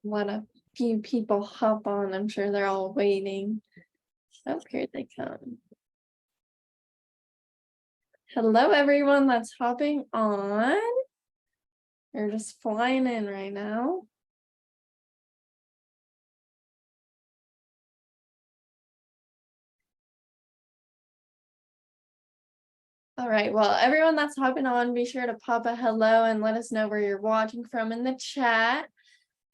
Let a few people hop on. I'm sure they're all waiting. Oh, here they come. Hello, everyone that's hopping on. They're just flying in right now. All right, well, everyone that's hopping on, be sure to pop a hello and let us know where you're watching from in the chat.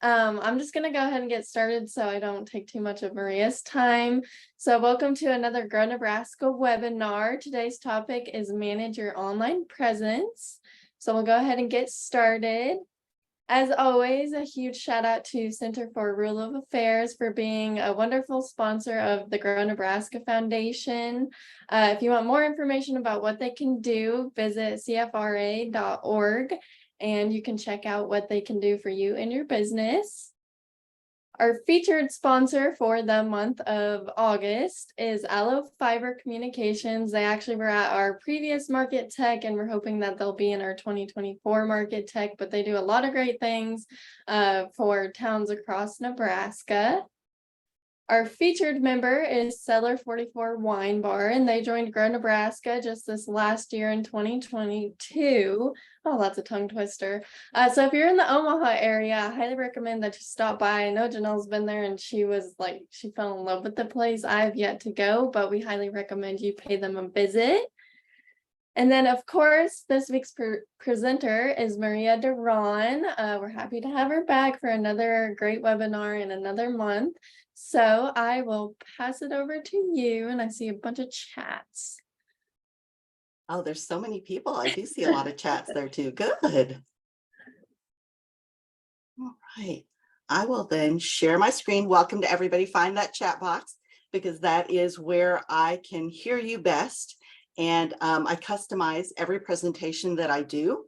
I'm just going to go ahead and get started so I don't take too much of Maria's time. So welcome to another Grow Nebraska webinar. Today's topic is manage your online presence. So we'll go ahead and get started. As always, a huge shout out to Center for Rule of Affairs for being a wonderful sponsor of the Grow Nebraska Foundation. If you want more information about what they can do, visit cfra.org and you can check out what they can do for you and your business. Our featured sponsor for the month of August is Allo Fiber Communications. They actually were at our previous Market Tech, and we're hoping that they'll be in our 2024 Market Tech, but they do a lot of great things for towns across Nebraska. Our featured member is Cellar 44 Wine Bar, and they joined Grow Nebraska just this last year in 2022. Oh, that's a tongue twister. So if you're in the Omaha area, I highly recommend that you stop by. I know Janelle's been there and she was like, she fell in love with the place. I have yet to go, but we highly recommend you pay them a visit. And then, of course, this week's presenter is Maria Duron. We're happy to have her back for another great webinar in another month. So I will pass it over to you, and I see a bunch of chats. Oh, there's so many people. I do see a lot of chats there too. Good. All right. I will then share my screen. Welcome to everybody. Find that chat box because that is where I can hear you best. And I customize every presentation that I do.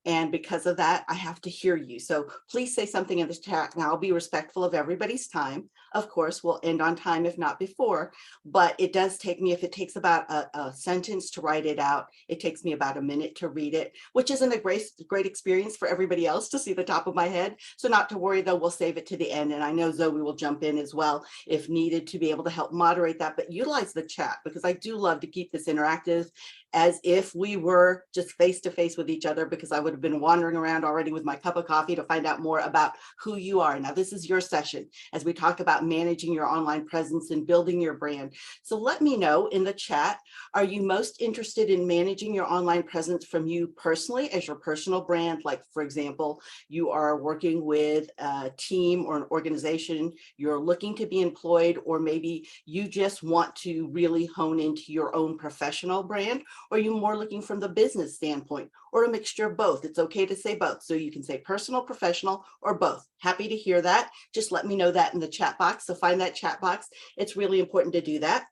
And because of that, I have to hear you. So please say something in the chat. Now I'll be respectful of everybody's time. Of course, we'll end on time, if not before, but it does take me, if it takes about a sentence to write it out, it takes me about a minute to read it, which isn't a great experience for everybody else to see the top of my head. So not to worry though, we'll save it to the end. And I know Zoe will jump in as well if needed to be able to help moderate that, but utilize the chat because I do love to keep this interactive as if we were just face to face with each other, because I would have been wandering around already with my cup of coffee to find out more about who you are. Now, this is your session as we talk about managing your online presence and building your brand. So let me know in the chat, are you most interested in managing your online presence from you personally as your personal brand? Like, for example, you are working with a team or an organization, you're looking to be employed, or maybe you just want to really hone into your own professional brand. Or are you more looking from the business standpoint, or a mixture of both? It's okay to say both. So you can say personal, professional, or both. Happy to hear that. Just let me know that in the chat box. So find that chat box. It's really important to do that.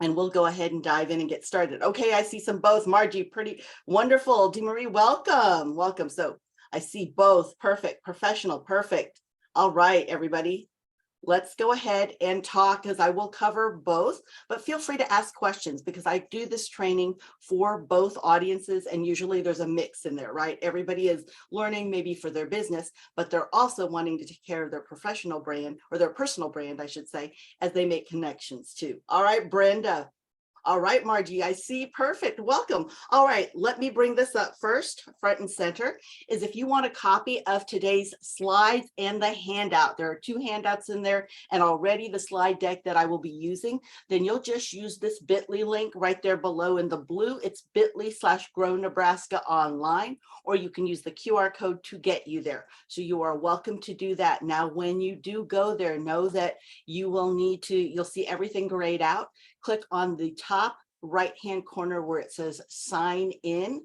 And we'll go ahead and dive in and get started. Okay, I see some both. Margie, pretty wonderful. DeMarie, welcome. Welcome. So I see both. Perfect. Professional. Perfect. All right, everybody. Let's go ahead and talk, because I will cover both, but feel free to ask questions because I do this training for both audiences, and usually there's a mix in there, right? Everybody is learning maybe for their business, but they're also wanting to take care of their professional brand, or their personal brand, I should say, as they make connections too. All right, Brenda. All right, Margie, I see. Perfect. Welcome. All right, let me bring this up first. Front and center is if you want a copy of today's slides and the handout. There are 2 handouts in there and already the slide deck that I will be using. Then you'll just use this bit.ly link right there below in the blue. It's bit.ly/Grow Nebraska Online, or you can use the QR code to get you there. So you are welcome to do that. Now, when you do go there, know that you will need to, you'll see everything grayed out. Click on the top right-hand corner where it says sign in.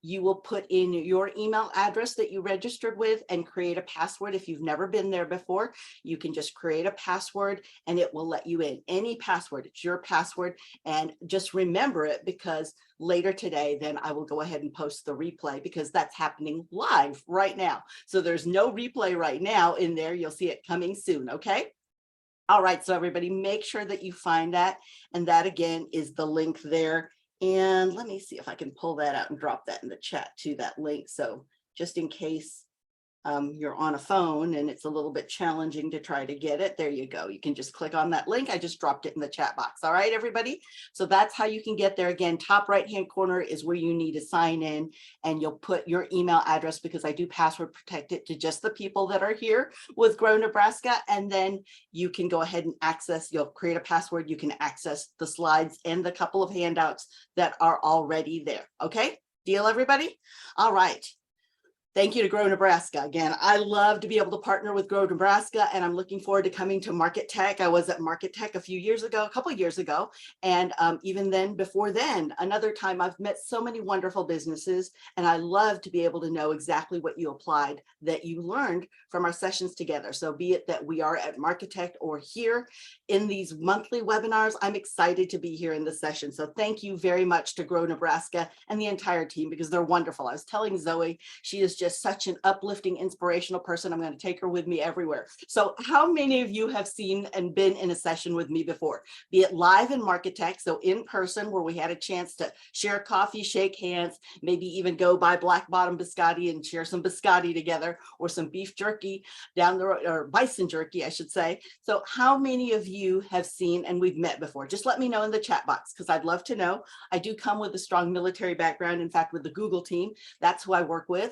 You will put in your email address that you registered with and create a password. If you've never been there before, you can just create a password and it will let you in. Any password, it's your password. And just remember it, because later today, then I will go ahead and post the replay, because that's happening live right now. So there's no replay right now in there. You'll see it coming soon, okay? All right, so everybody, make sure that you find that. And that again is the link there. And let me see if I can pull that out and drop that in the chat to that link. So just in case you're on a phone and it's a little bit challenging to try to get it, there you go. You can just click on that link. I just dropped it in the chat box. All right, everybody. So that's how you can get there. Again, top right-hand corner is where you need to sign in, and you'll put your email address, because I do password protect it to just the people that are here with Grow Nebraska. And then you can go ahead and access, you'll create a password. You can access the slides and the couple of handouts that are already there. Okay, deal, everybody? All right. Thank you to Grow Nebraska. Again, I love to be able to partner with Grow Nebraska, and I'm looking forward to coming to Market Tech. I was at Market Tech a couple of years ago, and even then, before then, another time, I've met so many wonderful businesses, and I love to be able to know exactly what you applied, that you learned from our sessions together. So be it that we are at Market Tech or here in these monthly webinars, I'm excited to be here in the session. So thank you very much to Grow Nebraska and the entire team, because they're wonderful. I was telling Zoe, she is just such an uplifting, inspirational person. I'm going to take her with me everywhere. So how many of you have seen and been in a session with me before, be it live in Market Tech, so in person, where we had a chance to share coffee, shake hands, maybe even go buy Black Bottom biscotti and share some biscotti together, or some beef jerky down the road, or bison jerky, I should say. So how many of you have seen and we've met before? Just let me know in the chat box, because I'd love to know. I do come with a strong military background. In fact, with the Google team, that's who I work with.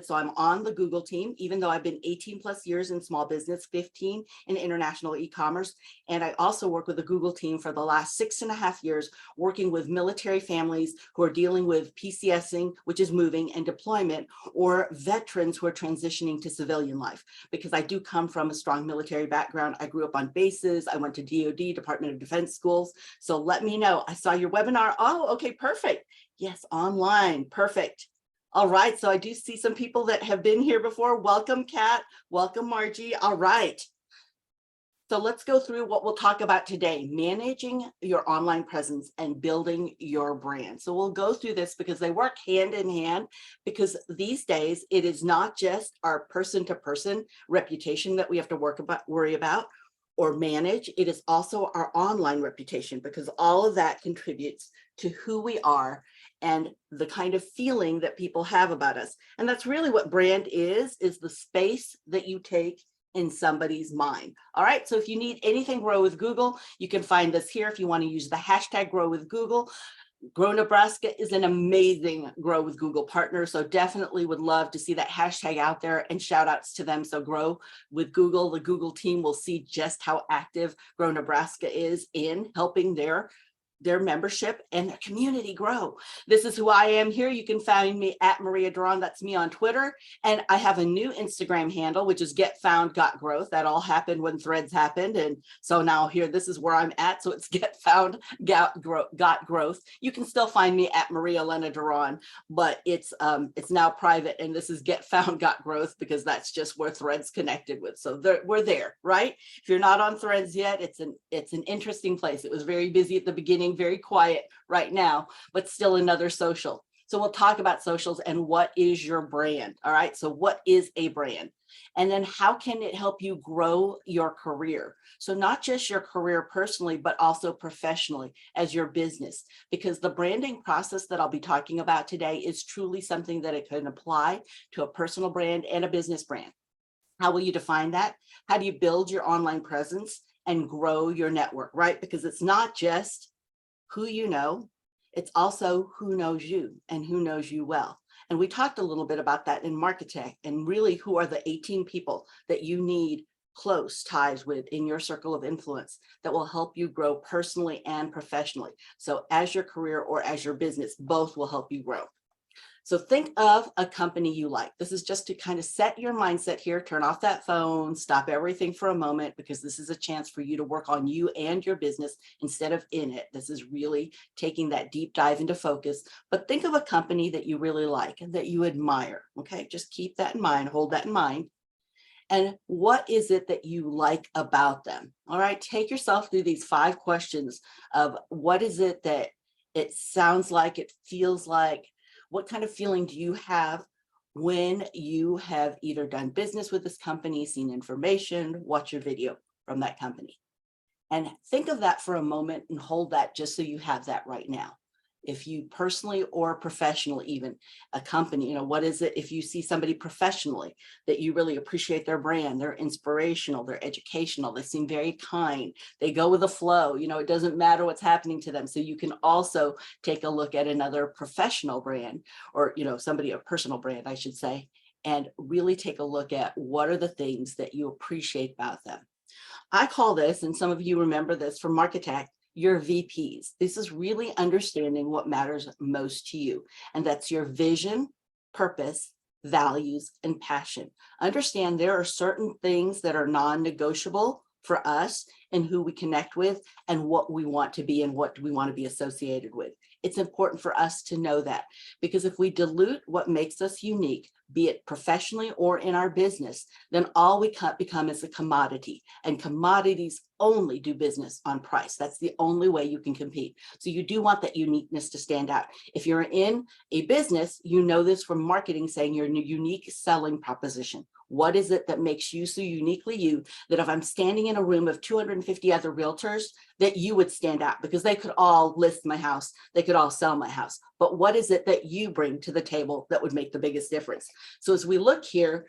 So I'm on the Google team, even though I've been 18 plus years in small business, 15 in international e-commerce. And I also work with the Google team for the last 6.5 years, working with military families who are dealing with PCSing, which is moving, and deployment, or veterans who are transitioning to civilian life. Because I do come from a strong military background. I grew up on bases. I went to DoD, Department of Defense schools. So let me know. I saw your webinar. Oh, okay, perfect. Yes, online, perfect. All right, so I do see some people that have been here before. Welcome, Kat. Welcome, Margie. All right. So let's go through what we'll talk about today: managing your online presence and building your brand. So we'll go through this because they work hand in hand, because these days it is not just our person-to-person reputation that we have to worry about or manage. It is also our online reputation, because all of that contributes to who we are and the kind of feeling that people have about us. And that's really what brand is the space that you take in somebody's mind. All right, so if you need anything Grow with Google, you can find this here. If you want to use the hashtag Grow with Google, Grow Nebraska is an amazing Grow with Google partner. So definitely would love to see that hashtag out there, and shout outs to them. So Grow with Google, the Google team will see just how active Grow Nebraska is in helping their membership and their community grow. This is who I am here. You can find me at Maria Duron. That's me on Twitter. And I have a new Instagram handle, which is Get Found Got Growth. That all happened when Threads happened. And so now here, this is where I'm at. So it's Get Found Got Growth. You can still find me at Maria Elena Duron, but it's now private. And this is Get Found Got Growth, because that's just where Threads connected with. So we're there, right? If you're not on Threads yet, it's an interesting place. It was very busy at the beginning, very quiet right now, but still another social. So we'll talk about socials and what is your brand. All right, so what is a brand? And then how can it help you grow your career? So not just your career personally, but also professionally as your business, because the branding process that I'll be talking about today is truly something that it can apply to a personal brand and a business brand. How will you define that? How do you build your online presence and grow your network, right? Because it's not just who you know, it's also who knows you and who knows you well. And we talked a little bit about that in Market Tech, and really who are the 18 people that you need close ties with in your circle of influence that will help you grow personally and professionally. So as your career or as your business, both will help you grow. So think of a company you like. This is just to kind of set your mindset here, turn off that phone, stop everything for a moment, because this is a chance for you to work on you and your business instead of in it. This is really taking that deep dive into focus. But think of a company that you really like and that you admire. Okay, just keep that in mind, hold that in mind. And what is it that you like about them? All right, take yourself through these 5 questions of what is it that it sounds like, it feels like. What kind of feeling do you have when you have either done business with this company, seen information, watched a video from that company? And think of that for a moment and hold that just so you have that right now. If you personally or professionally, even a company, what is it if you see somebody professionally that you really appreciate their brand, they're inspirational, they're educational, they seem very kind, they go with the flow, it doesn't matter what's happening to them. So you can also take a look at another professional brand, or somebody, a personal brand, I should say, and really take a look at what are the things that you appreciate about them. I call this, and some of you remember this from Marketech, your VPs. This is really understanding what matters most to you. And that's your vision, purpose, values, and passion. Understand there are certain things that are non-negotiable for us and who we connect with and what we want to be and what we want to be associated with. It's important for us to know that, because if we dilute what makes us unique, be it professionally or in our business, then all we become is a commodity, and commodities only do business on price. That's the only way you can compete. So you do want that uniqueness to stand out. If you're in a business, you know this from marketing, saying your unique selling proposition. What is it that makes you so uniquely you, that if I'm standing in a room of 250 other realtors, that you would stand out? Because they could all list my house, they could all sell my house. But what is it that you bring to the table that would make the biggest difference? So as we look here,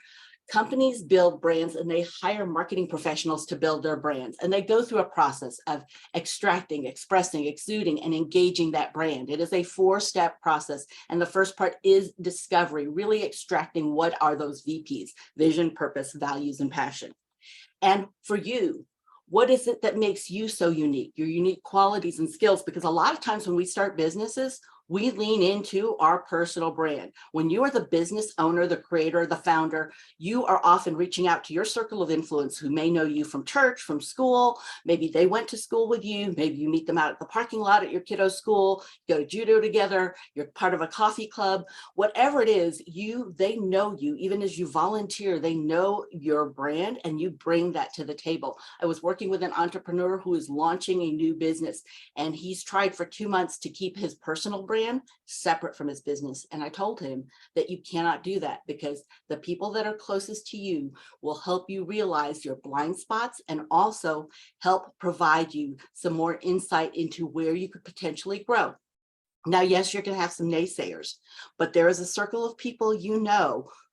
companies build brands and they hire marketing professionals to build their brands. And they go through a process of extracting, expressing, exuding, and engaging that brand. It is a 4-step process. And the first part is discovery, really extracting what are those VPs: vision, purpose, values, and passion. And for you, what is it that makes you so unique, your unique qualities and skills? Because a lot of times when we start businesses, we lean into our personal brand. When you are the business owner, the creator, the founder, you are often reaching out to your circle of influence who may know you from church, from school. Maybe they went to school with you. Maybe you meet them out at the parking lot at your kiddo's school, go to judo together, you're part of a coffee club. Whatever it is, they know you. Even as you volunteer, they know your brand and you bring that to the table. I was working with an entrepreneur who is launching a new business, and he's tried for 2 months to keep his personal brand separate from his business. And I told him that you cannot do that, because the people that are closest to you will help you realize your blind spots and also help provide you some more insight into where you could potentially grow. Now, yes, you're going to have some naysayers, but there is a circle of people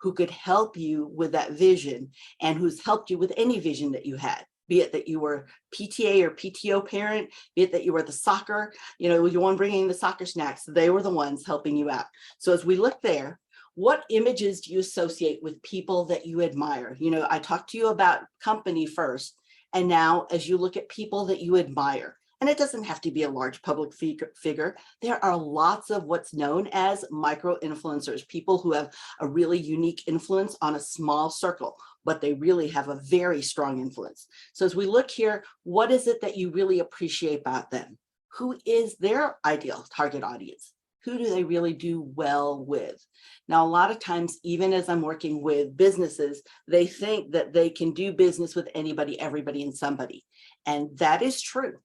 who could help you with that vision and who's helped you with any vision that you had. Be it that you were PTA or PTO parent, be it that you were the soccer, you want bringing the soccer snacks, they were the ones helping you out. So as we look there, what images do you associate with people that you admire? I talked to you about company first, and now as you look at people that you admire, and it doesn't have to be a large public figure. There are lots of what's known as micro-influencers, people who have a really unique influence on a small circle, but they really have a very strong influence. So as we look here, what is it that you really appreciate about them? Who is their ideal target audience? Who do they really do well with? Now, a lot of times, even as I'm working with businesses, they think that they can do business with anybody, everybody, and somebody. And that is true.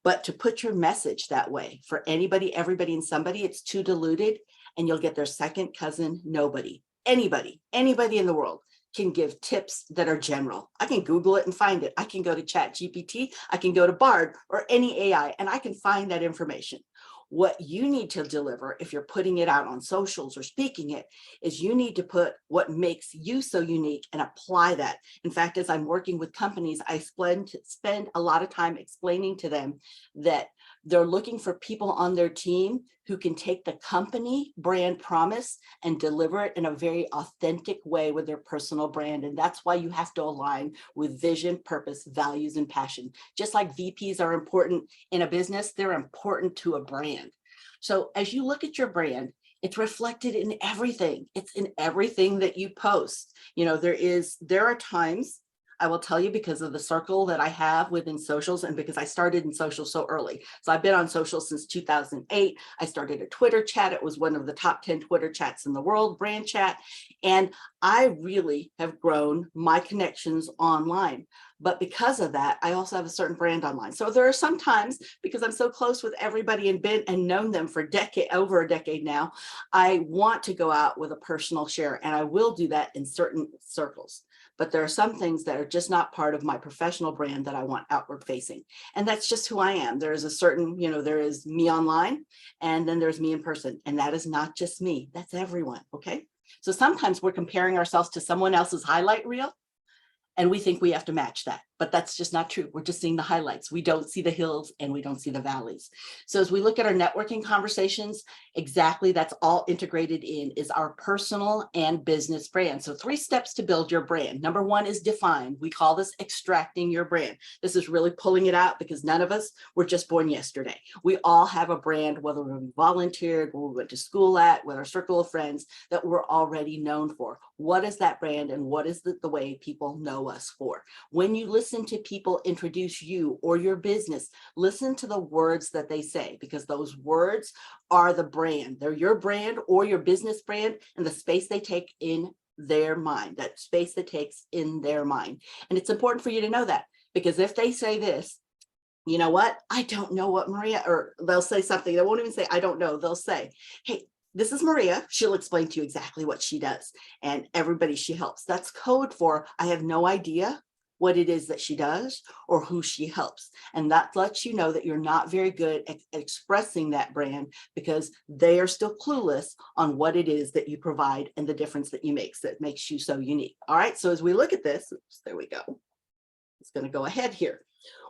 But to put your message that way for anybody, everybody, and somebody, it's too diluted, and you'll get their second cousin nobody. Anybody in the world can give tips that are general. I can Google it and find it. I can go to ChatGPT, I can go to Bard or any AI, and I can find that information. What you need to deliver, if you're putting it out on socials or speaking it, is you need to put what makes you so unique and apply that. In fact, as I'm working with companies, I spend a lot of time explaining to them that they're looking for people on their team who can take the company brand promise and deliver it in a very authentic way with their personal brand. And that's why you have to align with vision, purpose, values, and passion. Just like VPs are important in a business, they're important to a brand. So as you look at your brand, it's reflected in everything. It's in everything that you post. There are times, I will tell you, because of the circle that I have within socials, and because I started in social so early. So I've been on social since 2008. I started a Twitter chat. It was one of the top 10 Twitter chats in the world, brand chat. And I really have grown my connections online. But because of that, I also have a certain brand online. So there are some times, because I'm so close with everybody and been and known them for over a decade now, I want to go out with a personal share, and I will do that in certain circles. But there are some things that are just not part of my professional brand that I want outward facing. And that's just who I am. There is a certain, there is me online, and then there's me in person. And that is not just me, that's everyone, okay? So sometimes we're comparing ourselves to someone else's highlight reel, and we think we have to match that, but that's just not true. We're just seeing the highlights. We don't see the hills and we don't see the valleys. So as we look at our networking conversations, exactly, that's all integrated in is our personal and business brand. So 3 steps to build your brand. Number 1 is define. We call this extracting your brand. This is really pulling it out, because none of us were just born yesterday. We all have a brand, whether we volunteered, where we went to school at, with our circle of friends, that we're already known for. What is that brand, and what is the way people know us for? When you listen to people introduce you or your business, listen to the words that they say, because those words are the brand. They're your brand or your business brand, and the space they take in their mind, that space that takes in their mind. And it's important for you to know that, because if they say this, you know what, I don't know what Maria, or they'll say something, they won't even say, I don't know. They'll say, hey, this is Maria. She'll explain to you exactly what she does, and everybody she helps. That's code for, I have no idea what it is that she does or who she helps. And that lets you know that you're not very good at expressing that brand, because they are still clueless on what it is that you provide and the difference that you make, that makes you so unique. All right, so as we look at this, oops, there we go. It's going to go ahead here.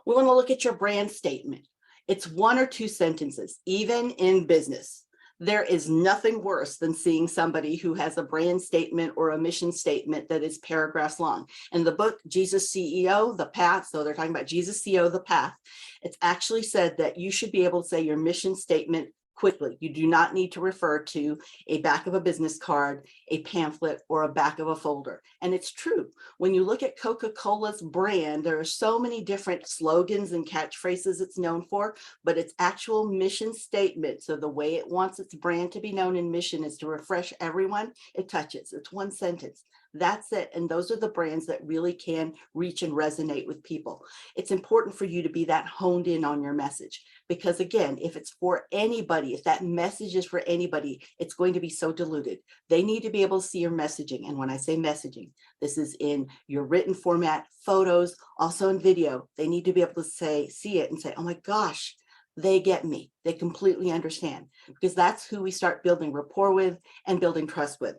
We want to look at your brand statement. It's 1 or 2 sentences, even in business. There is nothing worse than seeing somebody who has a brand statement or a mission statement that is paragraphs long. In the book, Jesus CEO, The Path, so they're talking about Jesus CEO, The Path, it's actually said that you should be able to say your mission statement quickly. You do not need to refer to a back of a business card, a pamphlet, or a back of a folder. And it's true. When you look at Coca-Cola's brand, there are so many different slogans and catchphrases it's known for, but its actual mission statement, so the way it wants its brand to be known in mission, is to refresh everyone it touches. It's 1 sentence. That's it. And those are the brands that really can reach and resonate with people. It's important for you to be that honed in on your message, because again, if it's for anybody, if that message is for anybody, it's going to be so diluted. They need to be able to see your messaging. And when I say messaging, this is in your written format, photos, also in video. They need to be able to see it and say, oh my gosh, they get me. They completely understand, because that's who we start building rapport with and building trust with.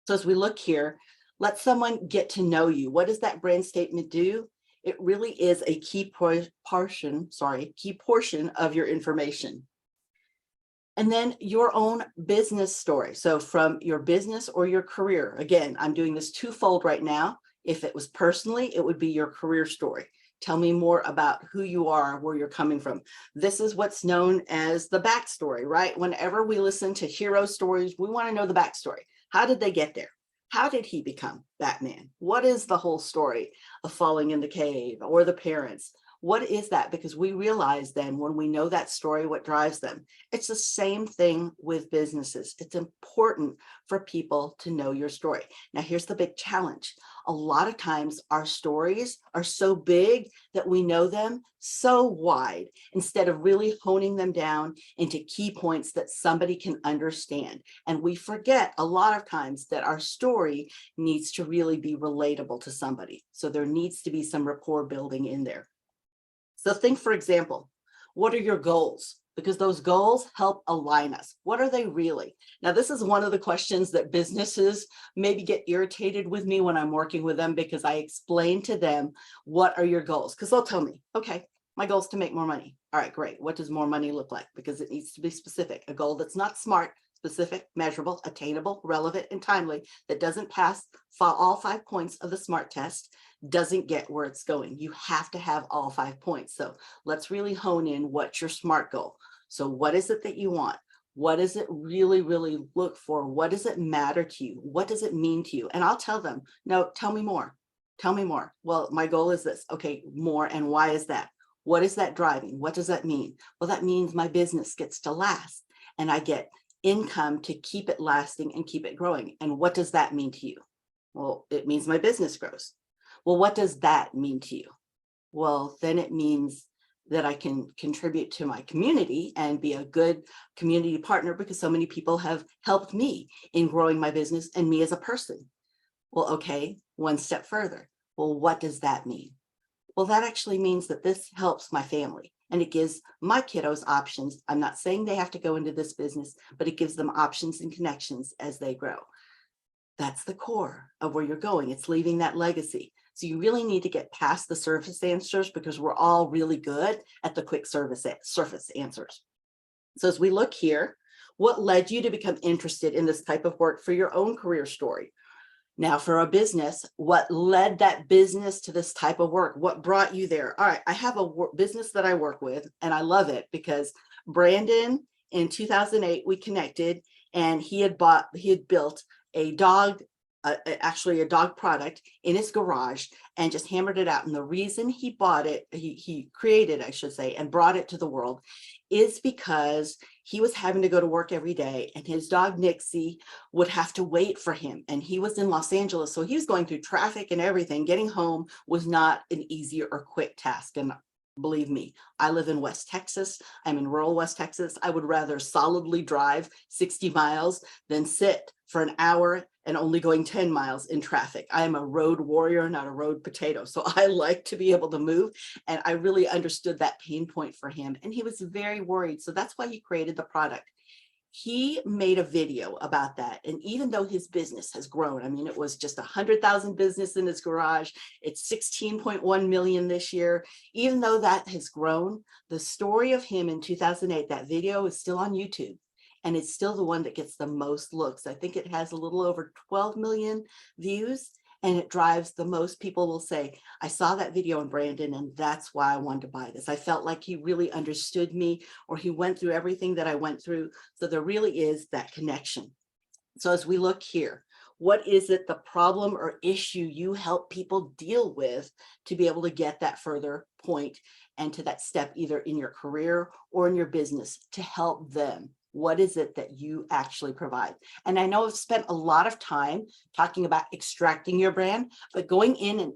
So as we look here, let someone get to know you. What does that brand statement do? It really is a key portion of your information. And then your own business story. So from your business or your career, again, I'm doing this twofold right now. If it was personally, it would be your career story. Tell me more about who you are, where you're coming from. This is what's known as the backstory, right? Whenever we listen to hero stories, we want to know the backstory. How did they get there? How did he become Batman? What is the whole story of falling in the cave, or the parents? What is that? Because we realize then, when we know that story, what drives them. It's the same thing with businesses. It's important for people to know your story. Now, here's the big challenge. A lot of times our stories are so big that we know them so wide, instead of really honing them down into key points that somebody can understand. And we forget a lot of times that our story needs to really be relatable to somebody. So there needs to be some rapport building in there. So think, for example, what are your goals? Because those goals help align us. What are they really? Now, this is one of the questions that businesses maybe get irritated with me when I'm working with them, because I explain to them, what are your goals? Because they'll tell me, okay, my goal is to make more money. All right, great. What does more money look like? Because it needs to be specific. A goal that's not smart, specific, measurable, attainable, relevant, and timely, that doesn't pass all 5 points of the SMART test, doesn't get where it's going. You have to have all 5 points. So let's really hone in what's your SMART goal. So what is it that you want? What does it really, really look for? What does it matter to you? What does it mean to you? And I'll tell them, no, tell me more. Tell me more. Well, my goal is this. Okay, more. And why is that? What is that driving? What does that mean? Well, that means my business gets to last, and I get income to keep it lasting and keep it growing. And what does that mean to you? Well, it means my business grows. Well, what does that mean to you? Well, then it means that I can contribute to my community and be a good community partner because so many people have helped me in growing my business and me as a person. Well, okay, one step further. Well, what does that mean? Well, that actually means that this helps my family and it gives my kiddos options. I'm not saying they have to go into this business, but it gives them options and connections as they grow. That's the core of where you're going. It's leaving that legacy. So you really need to get past the surface answers because we're all really good at the quick surface answers. So as we look here, what led you to become interested in this type of work for your own career story? Now for a business, what led that business to this type of work? What brought you there? All right, I have a business that I work with and I love it because Brandon in 2008, we connected and he had built a dog, actually a dog product in his garage and just hammered it out. And the reason he bought it, he created, I should say, and brought it to the world is because he was having to go to work every day and his dog Nixie would have to wait for him. And he was in Los Angeles. So he was going through traffic and everything. Getting home was not an easy or quick task. And believe me, I live in West Texas. I'm in rural West Texas. I would rather solidly drive 60 miles than sit for an hour and only going 10 miles in traffic. I am a road warrior, not a road potato. So I like to be able to move. And I really understood that pain point for him. And he was very worried. So that's why he created the product. He made a video about that. And even though his business has grown, I mean, it was just 100,000 business in his garage. It's 16.1 million this year. Even though that has grown, the story of him in 2008, that video is still on YouTube. And it's still the one that gets the most looks. I think it has a little over 12 million views. And it drives the most. People will say, I saw that video on Brandon and that's why I wanted to buy this. I felt like he really understood me or he went through everything that I went through. So there really is that connection. So as we look here, what is it, the problem or issue you help people deal with to be able to get that further point and to that step either in your career or in your business to help them? What is it that you actually provide? And I know I've spent a lot of time talking about extracting your brand, but going in and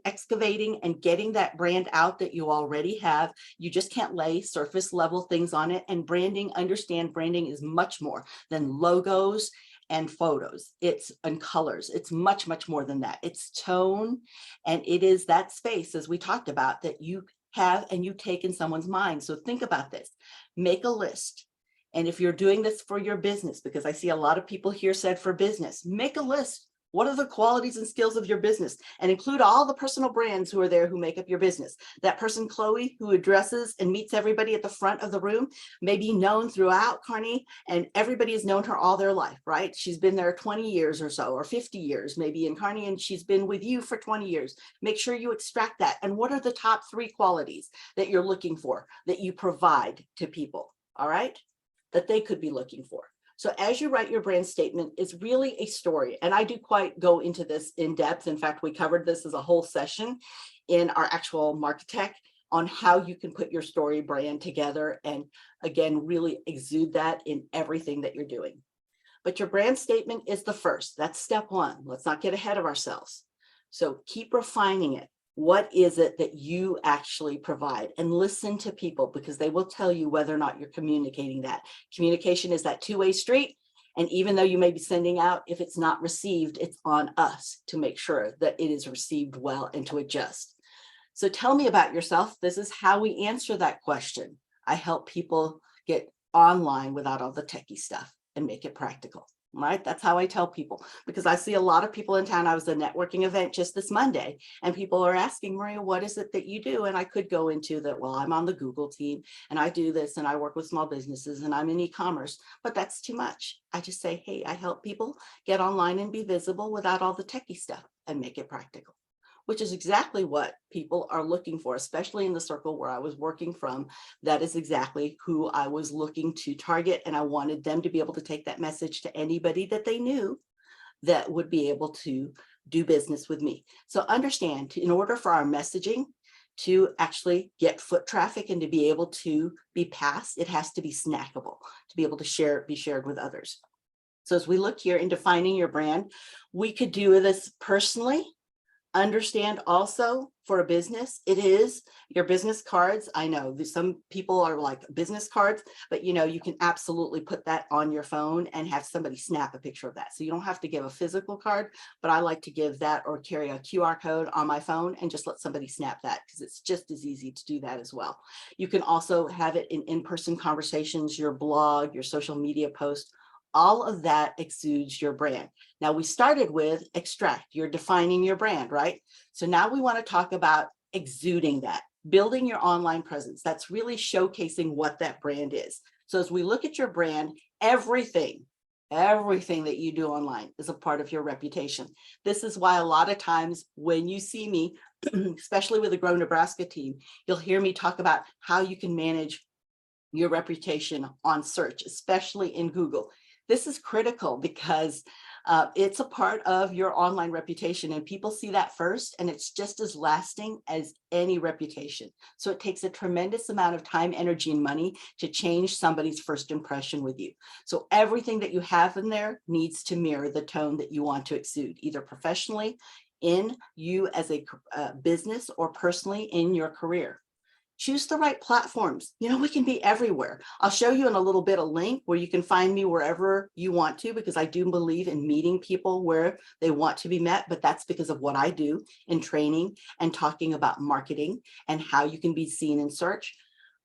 excavating and getting that brand out that you already have, you just can't lay surface level things on it. And branding, understand branding is much more than logos and photos. It's and colors. It's much, much more than that. It's tone. And it is that space, as we talked about, that you have and you take in someone's mind. So think about this, make a list. And if you're doing this for your business, because I see a lot of people here said for business, make a list. What are the qualities and skills of your business? And include all the personal brands who are there who make up your business. That person, Chloe, who addresses and meets everybody at the front of the room, may be known throughout Kearney, and everybody has known her all their life, right? She's been there 20 years or so, or 50 years, maybe in Kearney, and she's been with you for 20 years. Make sure you extract that. And what are the top 3 qualities that you're looking for, that you provide to people, all right? That they could be looking for. So as you write your brand statement, it's really a story. And I do quite go into this in depth. In fact, we covered this as a whole session in our actual Marketech on how you can put your story brand together and again, really exude that in everything that you're doing. But your brand statement is the first. That's step 1. Let's not get ahead of ourselves. So keep refining it. What is it that you actually provide? And listen to people because they will tell you whether or not you're communicating that. Communication is that 2-way street. And even though you may be sending out, if it's not received, it's on us to make sure that it is received well and to adjust. So tell me about yourself. This is how we answer that question. I help people get online without all the techie stuff and make it practical. Right? That's how I tell people, because I see a lot of people in town. I was at a networking event just this Monday and people are asking, Maria, what is it that you do? And I could go into that. Well, I'm on the Google team and I do this and I work with small businesses and I'm in e-commerce, but that's too much. I just say, hey, I help people get online and be visible without all the techie stuff and make it practical, which is exactly what people are looking for, especially in the circle where I was working from. That is exactly who I was looking to target. And I wanted them to be able to take that message to anybody that they knew that would be able to do business with me. So understand, in order for our messaging to actually get foot traffic and to be able to be passed, it has to be snackable, to be able to be shared with others. So as we look here in defining your brand, we could do this personally. Understand also for a business, it is your business cards. I know some people are like business cards, but you can absolutely put that on your phone and have somebody snap a picture of that. So you don't have to give a physical card, but I like to give that or carry a QR code on my phone and just let somebody snap that, because it's just as easy to do that as well. You can also have it in-person conversations, your blog, your social media post. All of that exudes your brand. Now we started with extract, you're defining your brand, right? So now we want to talk about exuding that, building your online presence. That's really showcasing what that brand is. So as we look at your brand, everything that you do online is a part of your reputation. This is why a lot of times when you see me, especially with the Grow Nebraska team, you'll hear me talk about how you can manage your reputation on search, especially in Google. This is critical because it's a part of your online reputation, and people see that first, and it's just as lasting as any reputation. So it takes a tremendous amount of time, energy, and money to change somebody's first impression with you. So everything that you have in there needs to mirror the tone that you want to exude, either professionally, in you as a business, or personally in your career. Choose the right platforms. We can be everywhere. I'll show you in a little bit a link where you can find me wherever you want to, because I do believe in meeting people where they want to be met, but that's because of what I do in training and talking about marketing and how you can be seen in search.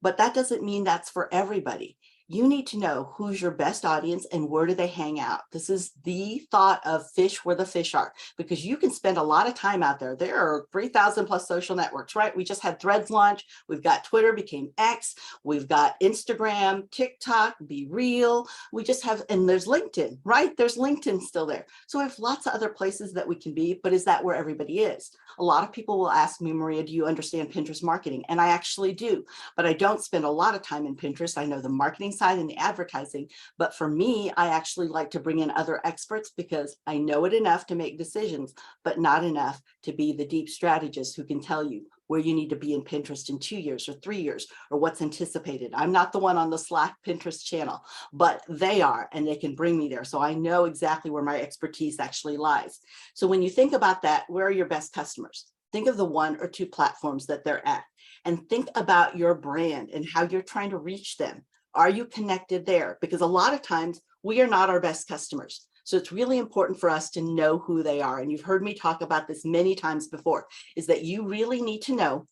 But that doesn't mean that's for everybody. You need to know who's your best audience and where do they hang out. This is the thought of fish where the fish are, because you can spend a lot of time out there. There are 3,000 plus social networks, right? We just had Threads launch. We've got Twitter became X. We've got Instagram, TikTok, Be Real. We just have, and there's LinkedIn, right? There's LinkedIn still there. So we have lots of other places that we can be, but is that where everybody is? A lot of people will ask me, Maria, do you understand Pinterest marketing? And I actually do, but I don't spend a lot of time in Pinterest. I know the marketing side and the advertising, but for me, I actually like to bring in other experts because I know it enough to make decisions, but not enough to be the deep strategist who can tell you where you need to be in Pinterest in 2 years or 3 years, or what's anticipated. I'm not the one on the Slack Pinterest channel, but they are, and they can bring me there. So I know exactly where my expertise actually lies. So when you think about that, where are your best customers? Think of the 1 or 2 platforms that they're at, and think about your brand and how you're trying to reach them. Are you connected there? Because a lot of times we are not our best customers. So it's really important for us to know who they are. And you've heard me talk about this many times before, is that you really need to know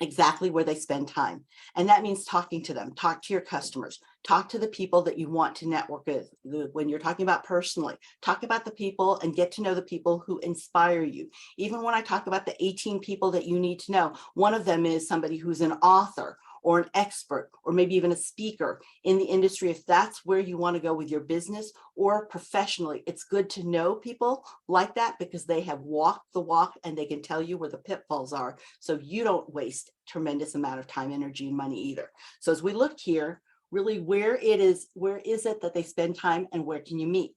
exactly where they spend time. And that means talking to them, talk to your customers, talk to the people that you want to network with. When you're talking about personally, talk about the people and get to know the people who inspire you. Even when I talk about the 18 people that you need to know, one of them is somebody who's an author or an expert, or maybe even a speaker in the industry. If that's where you want to go with your business or professionally, it's good to know people like that, because they have walked the walk and they can tell you where the pitfalls are, so you don't waste tremendous amount of time, energy, and money either. So as we look here, really where is it that they spend time, and where can you meet?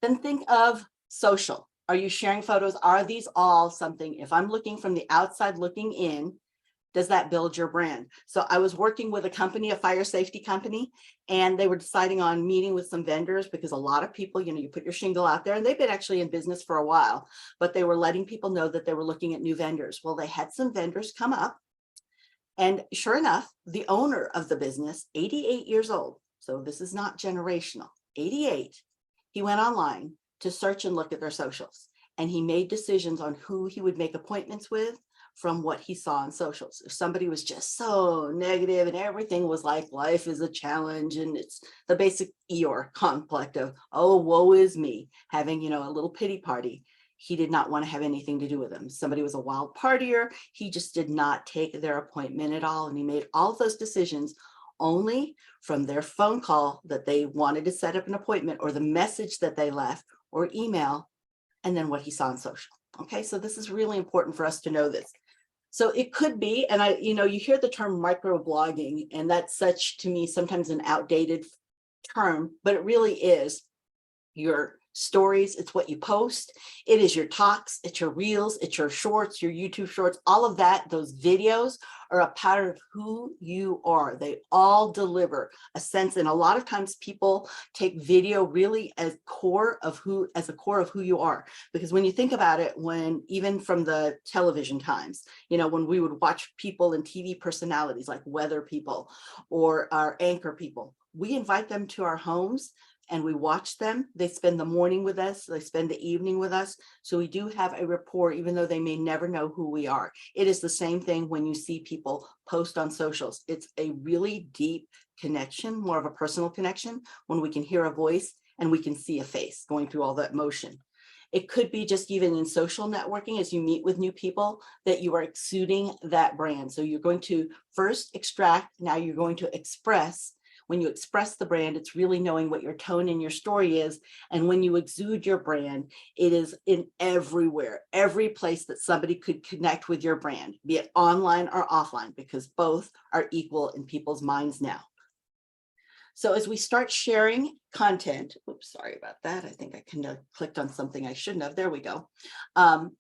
Then think of social. Are you sharing photos? Are these all something, if I'm looking from the outside looking in, does that build your brand? So I was working with a company, a fire safety company, and they were deciding on meeting with some vendors, because a lot of people, you put your shingle out there, and they've been actually in business for a while, but they were letting people know that they were looking at new vendors. Well, they had some vendors come up, and sure enough, the owner of the business, 88 years old, so this is not generational, 88, he went online to search and look at their socials, and he made decisions on who he would make appointments with from what he saw on socials. If somebody was just so negative and everything was like life is a challenge, and it's the basic Eeyore complex of, oh, woe is me, having, a little pity party, he did not want to have anything to do with them. Somebody was a wild partier, he just did not take their appointment at all. And he made all of those decisions only from their phone call that they wanted to set up an appointment, or the message that they left, or email, and then what he saw on social. Okay, so this is really important for us to know this. So it could be, and you hear the term microblogging, and that's such, to me, sometimes an outdated term, but it really is. You're stories, it's what you post, it is your talks, it's your reels, it's your shorts, your YouTube shorts, all of that. Those videos are a part of who you are. They all deliver a sense, and a lot of times people take video really as a core of who you are. Because when you think about it, when even from the television times, you know, when we would watch people and TV personalities like weather people or our anchor people, we invite them to our homes and we watch them. They spend the morning with us, they spend the evening with us. So we do have a rapport, even though they may never know who we are. It is the same thing when you see people post on socials. It's a really deep connection, more of a personal connection, when we can hear a voice and we can see a face going through all that motion. It could be just even in social networking, as you meet with new people, that you are exuding that brand. So you're going to first extract, now you're going to express. When you express the brand, it's really knowing what your tone and your story is. And when you exude your brand, it is in everywhere, every place that somebody could connect with your brand, be it online or offline, because both are equal in people's minds now. So as we start sharing content, oops, sorry about that. I think I kind of clicked on something I shouldn't have. There we go.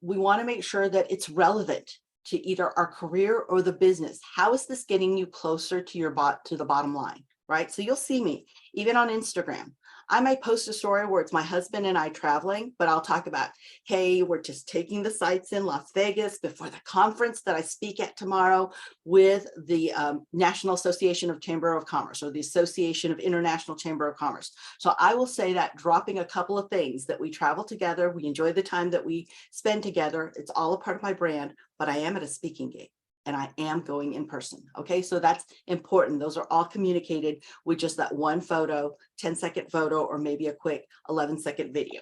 We want to make sure that it's relevant to either our career or the business. How is this getting you closer to the bottom line? Right? So you'll see me even on Instagram. I might post a story where it's my husband and I traveling, but I'll talk about, hey, we're just taking the sights in Las Vegas before the conference that I speak at tomorrow with the National Association of Chamber of Commerce, or the Association of International Chamber of Commerce. So I will say that, dropping a couple of things, that we travel together, we enjoy the time that we spend together. It's all a part of my brand, but I am at a speaking gig. And I am going in person. Okay, so that's important. Those are all communicated with just that one photo, 10-second photo, or maybe a quick 11-second video.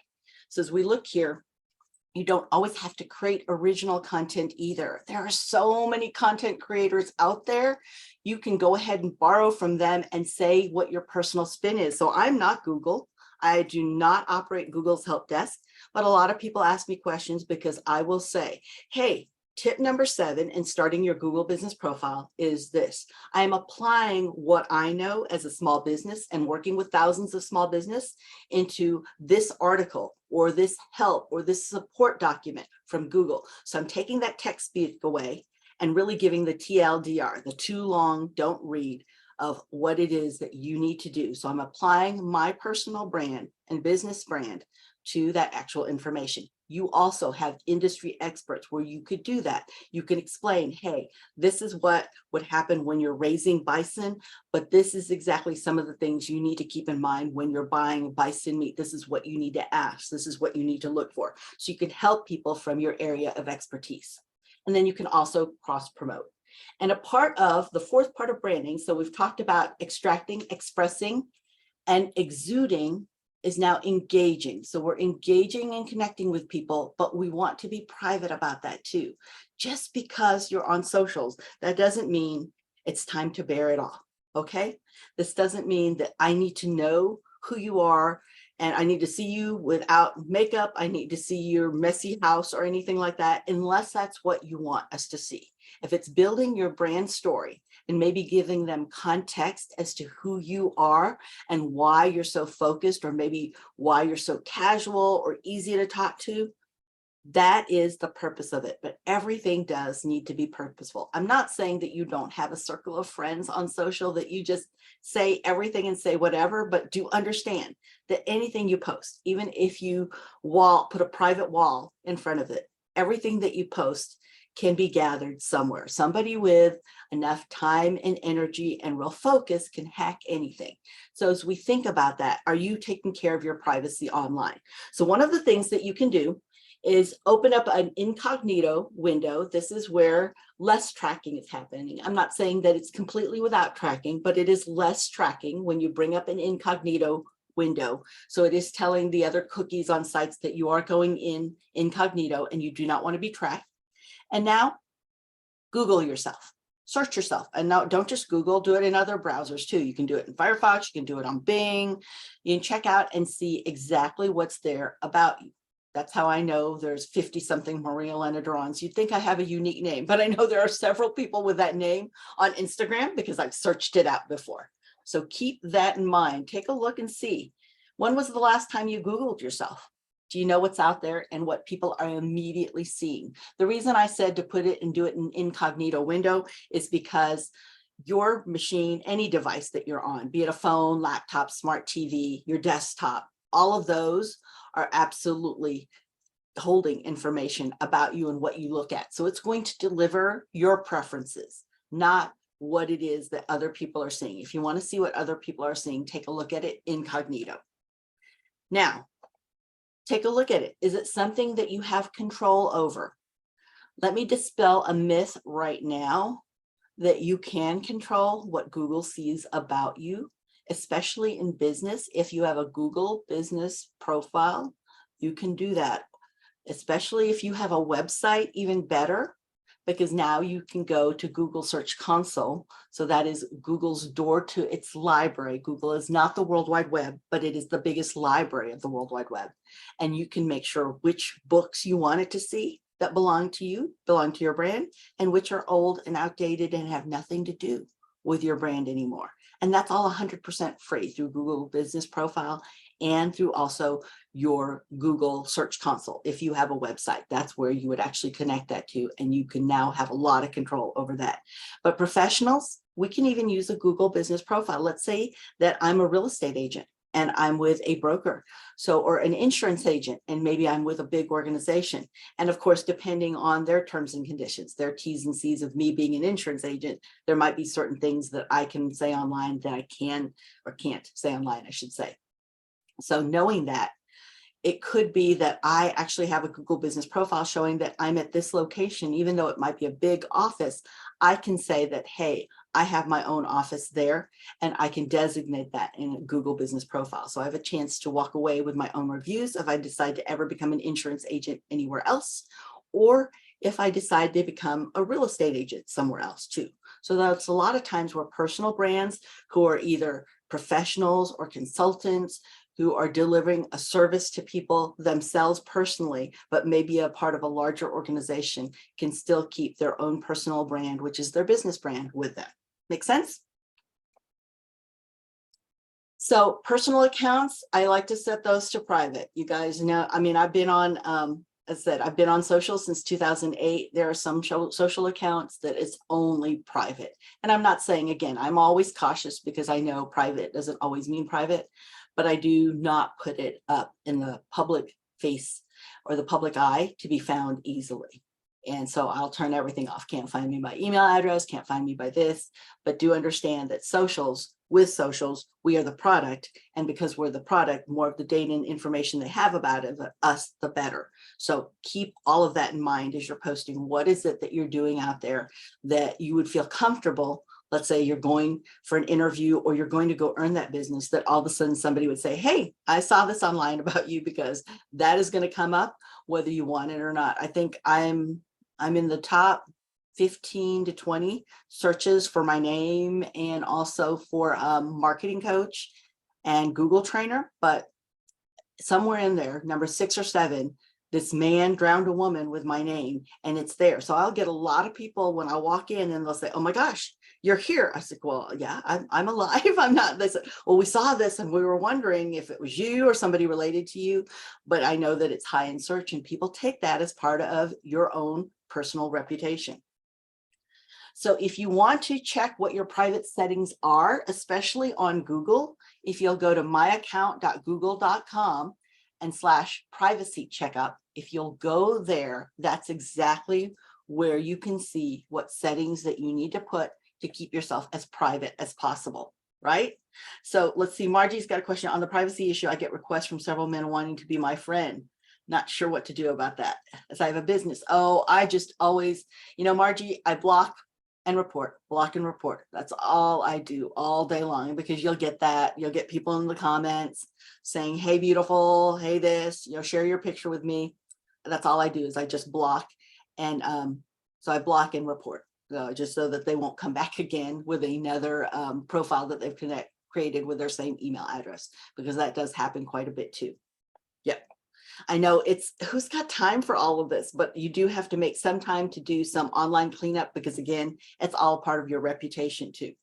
So as we look here, you don't always have to create original content either. There are so many content creators out there. You can go ahead and borrow from them and say what your personal spin is. So I'm not Google. I do not operate Google's help desk, but a lot of people ask me questions because I will say, hey, tip number 7 in starting your Google business profile is this. I am applying what I know as a small business and working with thousands of small business into this article or this help or this support document from Google. So I'm taking that text speak away and really giving the TLDR, the too long, don't read, of what it is that you need to do. So I'm applying my personal brand and business brand to that actual information. You also have industry experts where you could do that. You can explain, hey, this is what would happen when you're raising bison, but this is exactly some of the things you need to keep in mind when you're buying bison meat. This is what you need to ask. This is what you need to look for. So you can help people from your area of expertise. And then you can also cross promote. And a part of the 4th part of branding, so we've talked about extracting, expressing, and exuding, is now engaging. So we're engaging and connecting with people, but we want to be private about that too. Just because you're on socials, that doesn't mean it's time to bear it all, okay? This doesn't mean that I need to know who you are and I need to see you without makeup. I need to see your messy house or anything like that, unless that's what you want us to see. If it's building your brand story and maybe giving them context as to who you are and why you're so focused, or maybe why you're so casual or easy to talk to, that is the purpose of it. But everything does need to be purposeful. I'm not saying that you don't have a circle of friends on social, that you just say everything and say whatever, but do understand that anything you post, even if you put a private wall in front of it, everything that you post can be gathered somewhere. Somebody with enough time and energy and real focus can hack anything. So as we think about that, are you taking care of your privacy online? So one of the things that you can do is open up an incognito window. This is where less tracking is happening. I'm not saying that it's completely without tracking, but it is less tracking when you bring up an incognito window. So it is telling the other cookies on sites that you are going in incognito and you do not want to be tracked. And now Google yourself, search yourself. And now don't just Google, do it in other browsers too. You can do it in Firefox, you can do it on Bing. You can check out and see exactly what's there about you. That's how I know there's 50 something Elena Durons. You'd think I have a unique name, but I know there are several people with that name on Instagram because I've searched it out before. So keep that in mind. Take a look and see. When was the last time you Googled yourself? Do you know what's out there and what people are immediately seeing? The reason I said to put it and do it in incognito window is because your machine, any device that you're on, be it a phone, laptop, smart TV, your desktop, all of those are absolutely holding information about you and what you look at. So it's going to deliver your preferences, not what it is that other people are seeing. If you want to see what other people are seeing, take a look at it incognito. Now, take a look at it. Is it something that you have control over? Let me dispel a myth right now that you can control what Google sees about you, especially in business. If you have a Google business profile, you can do that, especially if you have a website, even better, because now you can go to Google Search Console. So that is Google's door to its library. Google is not the World Wide Web, but it is the biggest library of the World Wide Web. And you can make sure which books you want it to see that belong to you, belong to your brand, and which are old and outdated and have nothing to do with your brand anymore. And that's all 100% free through Google Business Profile and through also your Google Search Console. If you have a website, that's where you would actually connect that to, and you can now have a lot of control over that. But professionals, we can even use a Google Business Profile. Let's say that I'm a real estate agent and I'm with a broker, or an insurance agent, and maybe I'm with a big organization. And of course, depending on their terms and conditions, their T's and C's of me being an insurance agent, there might be certain things that I can say online that I can or can't say online, I should say. So knowing that, it could be that I actually have a Google Business Profile showing that I'm at this location, even though it might be a big office. I can say that, hey, I have my own office there, and I can designate that in a Google Business Profile. So I have a chance to walk away with my own reviews if I decide to ever become an insurance agent anywhere else, or if I decide to become a real estate agent somewhere else too. So that's a lot of times where personal brands who are either professionals or consultants who are delivering a service to people themselves personally, but maybe a part of a larger organization, can still keep their own personal brand, which is their business brand, with them. Make sense? So personal accounts, I like to set those to private. You guys know, I mean, I've been on, as I said, I've been on social since 2008. There are some social accounts that it's only private. And I'm not saying, again, I'm always cautious because I know private doesn't always mean private, but I do not put it up in the public face or the public eye to be found easily. And so I'll turn everything off. Can't find me by email address, can't find me by this, but do understand that with socials, we are the product. And because we're the product, more of the data and information they have about us, the better. So keep all of that in mind as you're posting. What is it that you're doing out there that you would feel comfortable? Let's say you're going for an interview or you're going to go earn that business, that all of a sudden somebody would say, hey, I saw this online about you, because that is going to come up whether you want it or not. I think I'm in the top 15 to 20 searches for my name, and also for marketing coach and Google trainer, but somewhere in there, number 6 or 7, this man drowned a woman with my name, and it's there. So I'll get a lot of people when I walk in and they'll say, oh my gosh, you're here. I said, well, yeah, I'm alive. I'm not. They said, well, we saw this and we were wondering if it was you or somebody related to you, but I know that it's high in search, and people take that as part of your own personal reputation. So if you want to check what your private settings are, especially on Google, if you'll go to myaccount.google.com and /privacy checkup, if you'll go there, that's exactly where you can see what settings that you need to put to keep yourself as private as possible, right? So let's see, Margie's got a question on the privacy issue. I get requests from several men wanting to be my friend. Not sure what to do about that, as I have a business. Oh, I just always, Margie, I block and report. That's all I do all day long, because you'll get that. You'll get people in the comments saying, hey, beautiful, hey, this, share your picture with me. That's all I do, is I just block. And so I block and report, just so that they won't come back again with another profile that they've created with their same email address, because that does happen quite a bit too. Yep. I know who's got time for all of this, but you do have to make some time to do some online cleanup, because again, it's all part of your reputation too.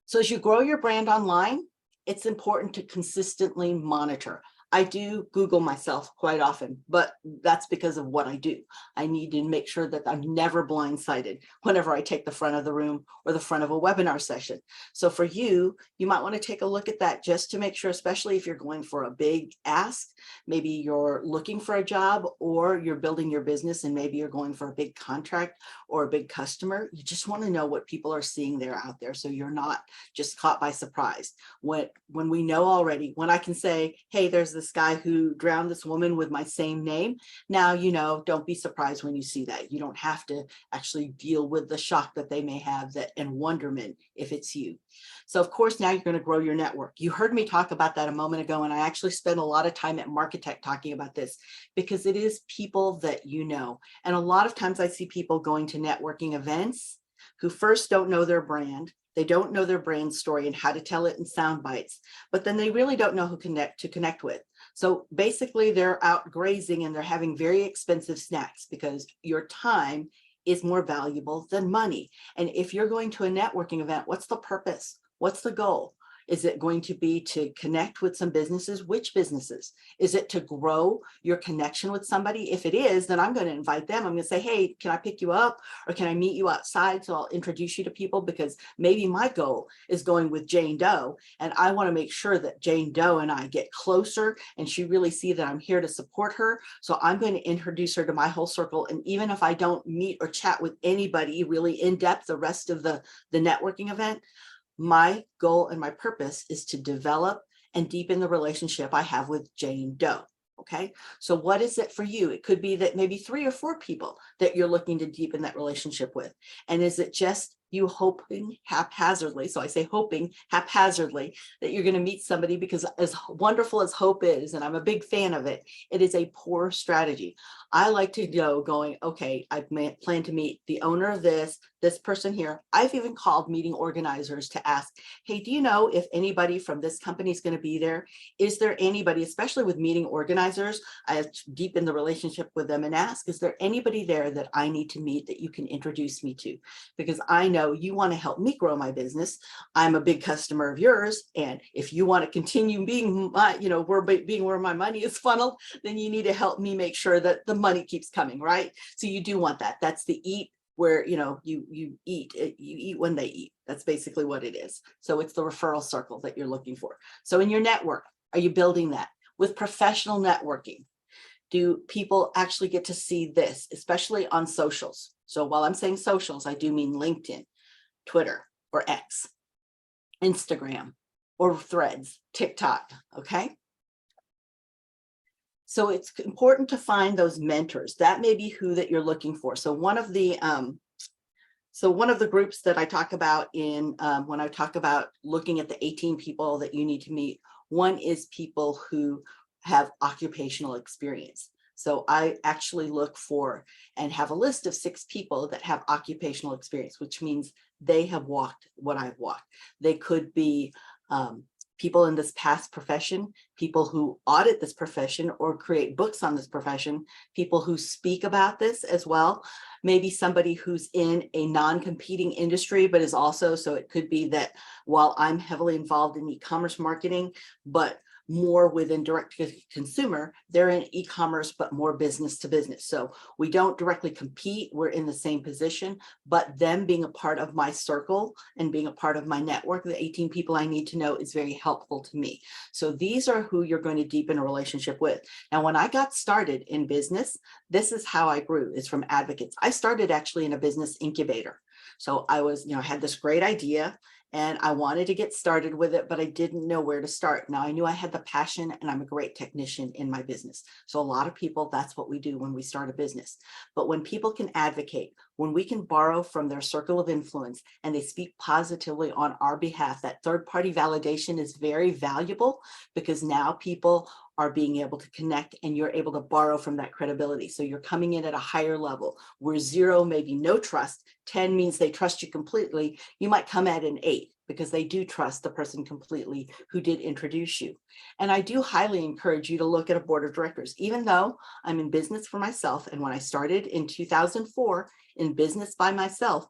So as you grow your brand online, it's important to consistently monitor. I do Google myself quite often, but that's because of what I do. I need to make sure that I'm never blindsided whenever I take the front of the room or the front of a webinar session. So for you, you might want to take a look at that just to make sure, especially if you're going for a big ask, maybe you're looking for a job or you're building your business and maybe you're going for a big contract or a big customer. You just want to know what people are seeing there out there, so you're not just caught by surprise. When we know already, when I can say, hey, there's this guy who drowned this woman with my same name. Now, you know, don't be surprised when you see that. You don't have to actually deal with the shock that they may have that and wonderment if it's you. So of course, now you're going to grow your network. You heard me talk about that a moment ago, and I actually spent a lot of time at Marketech talking about this because it is people that you know. And a lot of times I see people going to networking events who first don't know their brand. They don't know their brand story and how to tell it in sound bites, but then they really don't know who to connect with. So basically they're out grazing and they're having very expensive snacks because your time is more valuable than money. And if you're going to a networking event, what's the purpose? What's the goal? Is it going to be to connect with some businesses? Which businesses? Is it to grow your connection with somebody? If it is, then I'm going to invite them. I'm going to say, hey, can I pick you up or can I meet you outside? So I'll introduce you to people because maybe my goal is going with Jane Doe and I want to make sure that Jane Doe and I get closer and she really see that I'm here to support her. So I'm going to introduce her to my whole circle. And even if I don't meet or chat with anybody really in depth the rest of the networking event, my goal and my purpose is to develop and deepen the relationship I have with Jane Doe. Okay, so what is it for you? It could be that maybe 3 or 4 people that you're looking to deepen that relationship with. And is it just you hoping haphazardly? So I say hoping haphazardly that you're going to meet somebody, because as wonderful as hope is, and I'm a big fan of it, it is a poor strategy. I like to go going, okay, I plan to meet the owner of this person here. I've even called meeting organizers to ask, hey, do you know if anybody from this company is going to be there? Is there anybody, especially with meeting organizers, I have to deepen the relationship with them and ask, is there anybody there that I need to meet that you can introduce me to? Because I know you want to help me grow my business. I'm a big customer of yours. And if you want to continue being my, being where my money is funneled, then you need to help me make sure that the money keeps coming, right? So you do want that. That's the eat where, you eat when they eat. That's basically what it is. So it's the referral circle that you're looking for. So in your network, are you building that? With professional networking, do people actually get to see this, especially on socials? So while I'm saying socials, I do mean LinkedIn, Twitter, or X, Instagram, or Threads, TikTok, okay? So it's important to find those mentors. That may be who that you're looking for. So one of the groups that I talk about in when I talk about looking at the 18 people that you need to meet, one is people who have occupational experience. So I actually look for and have a list of 6 people that have occupational experience, which means they have walked what I've walked. They could be people in this past profession, people who audit this profession or create books on this profession, people who speak about this as well. Maybe somebody who's in a non-competing industry, but is also, so it could be that while I'm heavily involved in e-commerce marketing, but more within direct to consumer, they're in e-commerce, but more business to business. So we don't directly compete, we're in the same position, but them being a part of my circle and being a part of my network, the 18 people I need to know, is very helpful to me. So these are who you're going to deepen a relationship with. Now, when I got started in business, this is how I grew, is from advocates. I started actually in a business incubator. So I was, had this great idea and I wanted to get started with it, but I didn't know where to start. Now I knew I had the passion and I'm a great technician in my business. So a lot of people, that's what we do when we start a business. But when people can advocate, when we can borrow from their circle of influence and they speak positively on our behalf, that third-party validation is very valuable, because now people are being able to connect and you're able to borrow from that credibility. So you're coming in at a higher level where 0, maybe no trust, 10 means they trust you completely. You might come at an 8 because they do trust the person completely who did introduce you. And I do highly encourage you to look at a board of directors, even though I'm in business for myself. And when I started in 2004 in business by myself,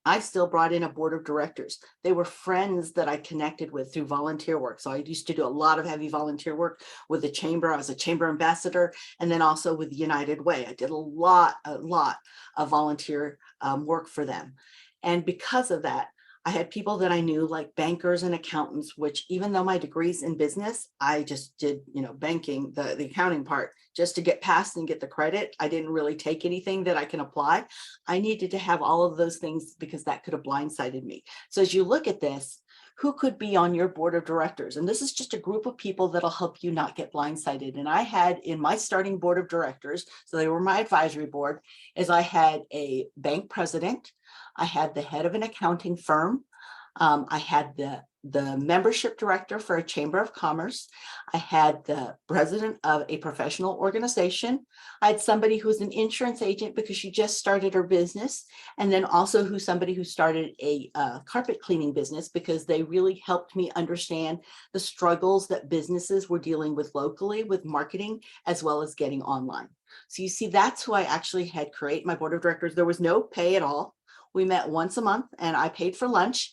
I still brought in a board of directors. They were friends that I connected with through volunteer work. So I used to do a lot of heavy volunteer work with the chamber. I was a chamber ambassador, and then also with United Way. I did a lot of volunteer work for them. And because of that, I had people that I knew, like bankers and accountants, which even though my degree's in business, I just did, banking, the accounting part, just to get past and get the credit. I didn't really take anything that I can apply. I needed to have all of those things because that could have blindsided me. So as you look at this, who could be on your board of directors? And this is just a group of people that'll help you not get blindsided. And I had in my starting board of directors, so they were my advisory board, is I had a bank president, I had the head of an accounting firm, I had the membership director for a chamber of commerce, I had the president of a professional organization, I had somebody who's an insurance agent because she just started her business, and then also somebody who started a carpet cleaning business because they really helped me understand the struggles that businesses were dealing with locally with marketing as well as getting online. So you see, that's who I actually had create my board of directors. There was no pay at all. We met once a month and I paid for lunch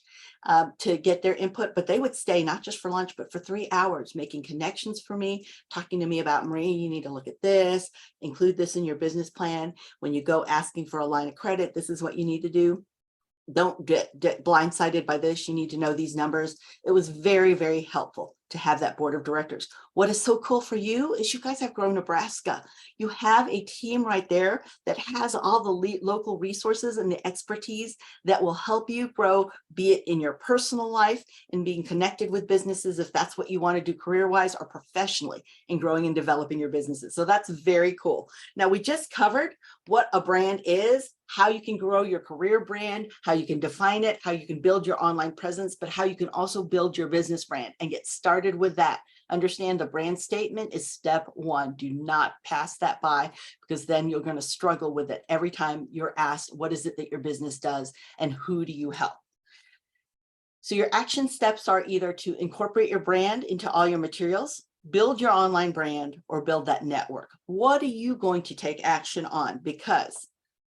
to get their input, but they would stay not just for lunch, but for 3 hours, making connections for me, talking to me about, Marie, you need to look at this, include this in your business plan. When you go asking for a line of credit, this is what you need to do. Don't get blindsided by this. You need to know these numbers. It was very, very helpful to have that board of directors. What is so cool for you is you guys have Grow Nebraska. You have a team right there that has all the local resources and the expertise that will help you grow, be it in your personal life and being connected with businesses, if that's what you want to do career-wise, or professionally in growing and developing your businesses. So that's very cool. Now, we just covered what a brand is, how you can grow your career brand, how you can define it, how you can build your online presence, but how you can also build your business brand and get started with that. Understand the brand statement is step one. Do not pass that by, because then you're going to struggle with it every time you're asked, what is it that your business does and who do you help? So your action steps are either to incorporate your brand into all your materials, build your online brand, or build that network. What are you going to take action on? Because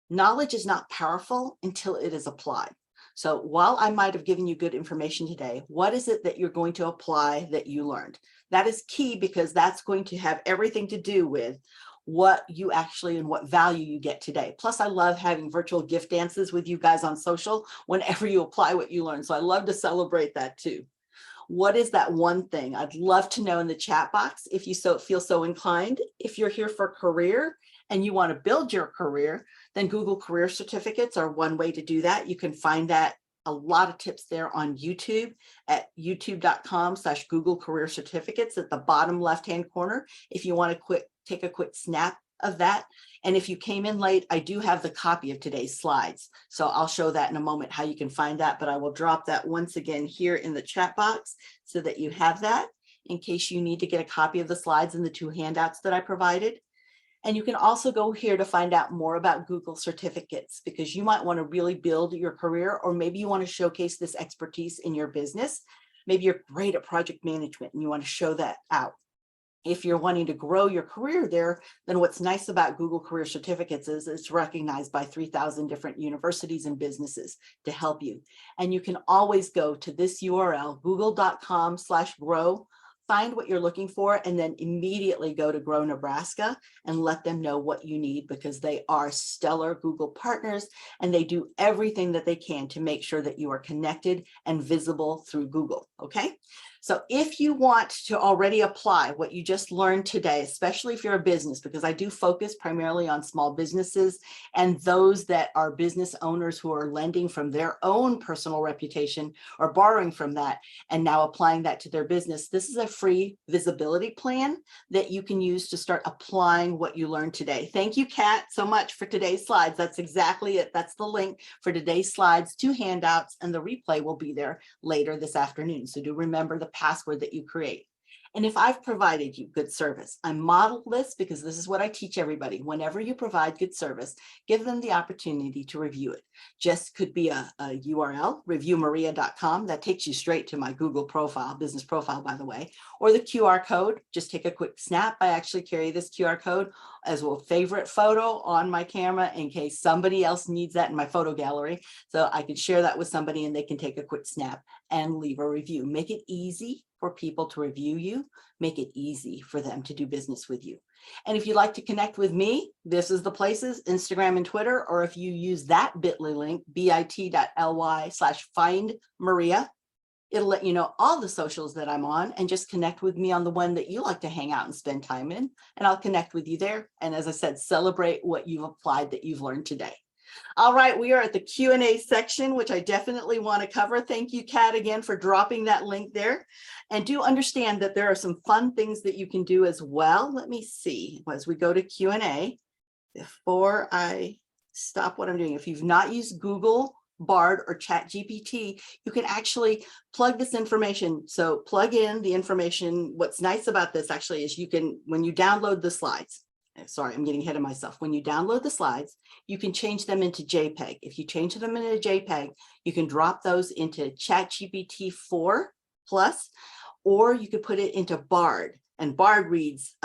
knowledge is not powerful until it is applied. So while I might have given you good information today, what is it that you're going to apply that you learned? That is key, because that's going to have everything to do with what you actually and what value you get today. Plus, I love having virtual gift dances with you guys on social whenever you apply what you learn. So I love to celebrate that too. What is that one thing? I'd love to know in the chat box if you feel so inclined. If you're here for career and you want to build your career, then Google Career Certificates are one way to do that. You can find that a lot of tips there on YouTube at youtube.com/Google Career Certificates at the bottom left-hand corner. If you want to take a quick snap of that. And if you came in late, I do have the copy of today's slides. So I'll show that in a moment, how you can find that, but I will drop that once again here in the chat box so that you have that in case you need to get a copy of the slides and the 2 handouts that I provided. And you can also go here to find out more about Google certificates, because you might want to really build your career, or maybe you want to showcase this expertise in your business. Maybe you're great at project management and you want to show that out. If you're wanting to grow your career there, then what's nice about Google Career Certificates is it's recognized by 3,000 different universities and businesses to help you. And you can always go to this URL, google.com/grow, find what you're looking for, and then immediately go to Grow Nebraska and let them know what you need, because they are stellar Google partners and they do everything that they can to make sure that you are connected and visible through Google. Okay. So if you want to already apply what you just learned today, especially if you're a business, because I do focus primarily on small businesses and those that are business owners who are lending from their own personal reputation or borrowing from that and now applying that to their business, this is a free visibility plan that you can use to start applying what you learned today. Thank you, Kat, so much for today's slides. That's exactly it. That's the link for today's slides, 2 handouts, and the replay will be there later this afternoon. So do remember the password that you create. And if I've provided you good service, I model this because this is what I teach everybody. Whenever you provide good service, give them the opportunity to review it. Just could be a URL, reviewmaria.com. That takes you straight to my Google profile, business profile, by the way, or the QR code. Just take a quick snap. I actually carry this QR code as a favorite photo on my camera in case somebody else needs that in my photo gallery. So I can share that with somebody and they can take a quick snap and leave a review. Make it easy for people to review you, make it easy for them to do business with you. And if you'd like to connect with me, this is the places, Instagram and Twitter, or if you use that bit.ly link, bit.ly/findmaria, it'll let you know all the socials that I'm on, and just connect with me on the one that you like to hang out and spend time in, and I'll connect with you there. And as I said, celebrate what you've applied that you've learned today. All right, we are at the Q&A section, which I definitely want to cover. Thank you, Kat, again, for dropping that link there. And do understand that there are some fun things that you can do as well. Let me see, as we go to Q&A, before I stop what I'm doing, if you've not used Google, Bard, or ChatGPT, you can actually plug this information. So plug in the information. What's nice about this actually is you can, when you download the slides, sorry, I'm getting ahead of myself. When you download the slides, you can change them into JPEG. If you change them into JPEG, you can drop those into ChatGPT 4 Plus, or you could put it into Bard, and Bard reads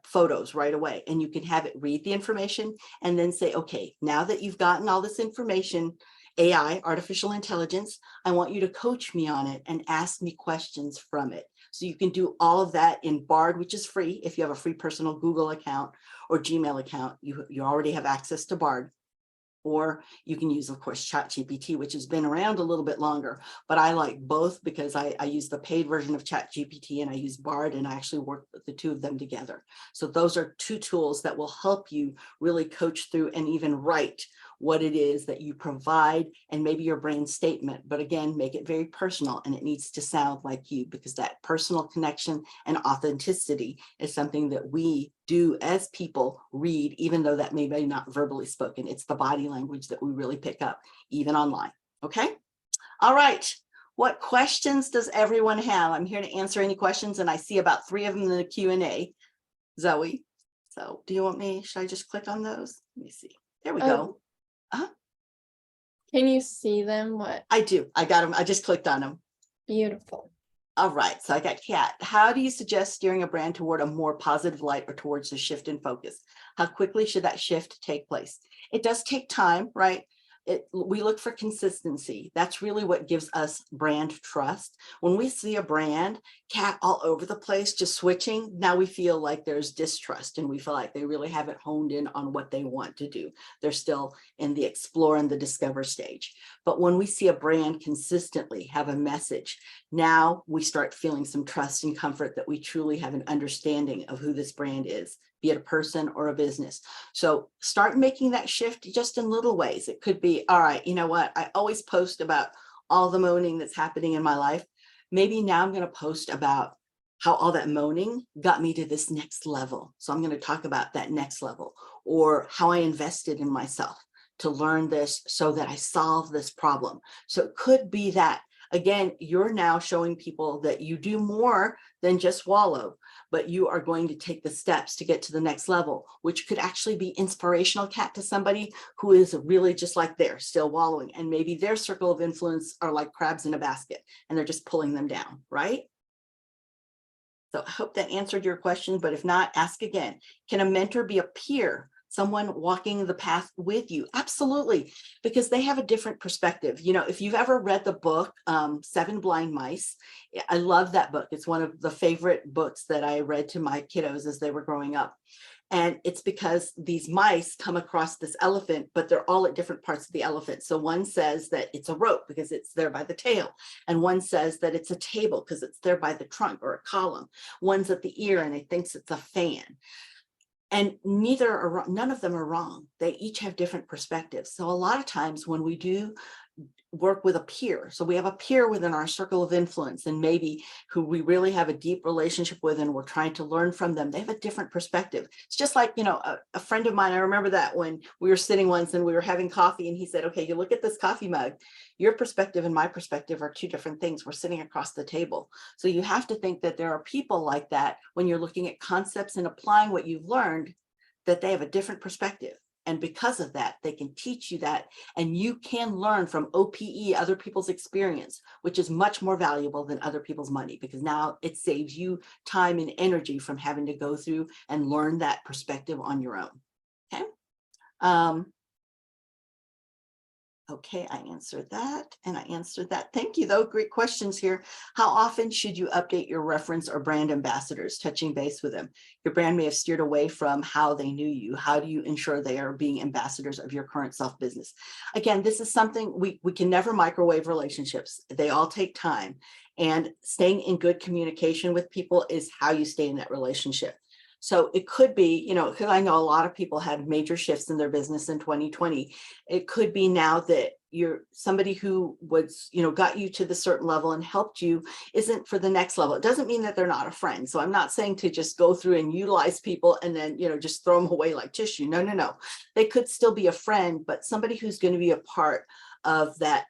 photos right away, and you can have it read the information and then say, okay, now that you've gotten all this information, AI, artificial intelligence, I want you to coach me on it and ask me questions from it. So you can do all of that in Bard, which is free. If you have a free personal Google account or Gmail account, you already have access to Bard. Or you can use, of course, ChatGPT, which has been around a little bit longer, but I like both because I use the paid version of ChatGPT and I use Bard, and I actually work with the two of them together. So those are two tools that will help you really coach through and even write what it is that you provide, and maybe your brand statement, but again, make it very personal, and it needs to sound like you, because that personal connection and authenticity is something that we do as people read, even though that may be not verbally spoken. It's the body language that we really pick up, even online. Okay. All right. What questions does everyone have? I'm here to answer any questions, and I see about 3 of them in the Q&A, Zoe. So do you want me, should I just click on those? Let me see. There we go. Can you see them? What? I do. I got them. I just clicked on them. Beautiful. All right. So I got Kat. How do you suggest steering a brand toward a more positive light or towards a shift in focus? How quickly should that shift take place? It does take time, right? We look for consistency. That's really what gives us brand trust. When we see a brand, Kat, all over the place, just switching, now we feel like there's distrust, and we feel like they really haven't honed in on what they want to do. They're still in the explore and the discover stage. But when we see a brand consistently have a message, now we start feeling some trust and comfort that we truly have an understanding of who this brand is, be it a person or a business. So start making that shift just in little ways. It could be, all right, you know what? I always post about all the moaning that's happening in my life. Maybe now I'm going to post about how all that moaning got me to this next level. So I'm going to talk about that next level, or how I invested in myself to learn this so that I solve this problem. So it could be that, again, you're now showing people that you do more than just wallow, but you are going to take the steps to get to the next level, which could actually be inspirational, Kat, to somebody who is really just like they're still wallowing. And maybe their circle of influence are like crabs in a basket, and they're just pulling them down, right? So I hope that answered your question, but if not, ask again. Can a mentor be a peer? Someone walking the path with you? Absolutely, because they have a different perspective. You know, if you've ever read the book, 7 Blind Mice, I love that book. It's one of the favorite books that I read to my kiddos as they were growing up. And it's because these mice come across this elephant, but they're all at different parts of the elephant. So one says that it's a rope because it's there by the tail. And one says that it's a table because it's there by the trunk or a column. One's at the ear and it thinks it's a fan. And none of them are wrong. They each have different perspectives. So a lot of times when we do work with a peer. So we have a peer within our circle of influence, and maybe who we really have a deep relationship with, and we're trying to learn from them. They have a different perspective. It's just like, you know, a friend of mine, I remember that when we were sitting once and we were having coffee, and he said, okay, you look at this coffee mug, your perspective and my perspective are two different things. We're sitting across the table. So you have to think that there are people like that when you're looking at concepts and applying what you've learned, that they have a different perspective. And because of that, they can teach you that, and you can learn from OPE, other people's experience, which is much more valuable than other people's money, because now it saves you time and energy from having to go through and learn that perspective on your own. Okay. Okay, I answered that and I answered that. Thank you, though. Great questions here. How often should you update your reference or brand ambassadors, touching base with them? Your brand may have steered away from how they knew you. How do you ensure they are being ambassadors of your current self-business? Again, this is something we can never microwave relationships. They all take time. And staying in good communication with people is how you stay in that relationship. So it could be, you know, because I know a lot of people had major shifts in their business in 2020. It could be now that you're somebody who was, you know, got you to the certain level and helped you isn't for the next level. It doesn't mean that they're not a friend. So I'm not saying to just go through and utilize people and then, you know, just throw them away like tissue. No, no, no. They could still be a friend, but somebody who's going to be a part of that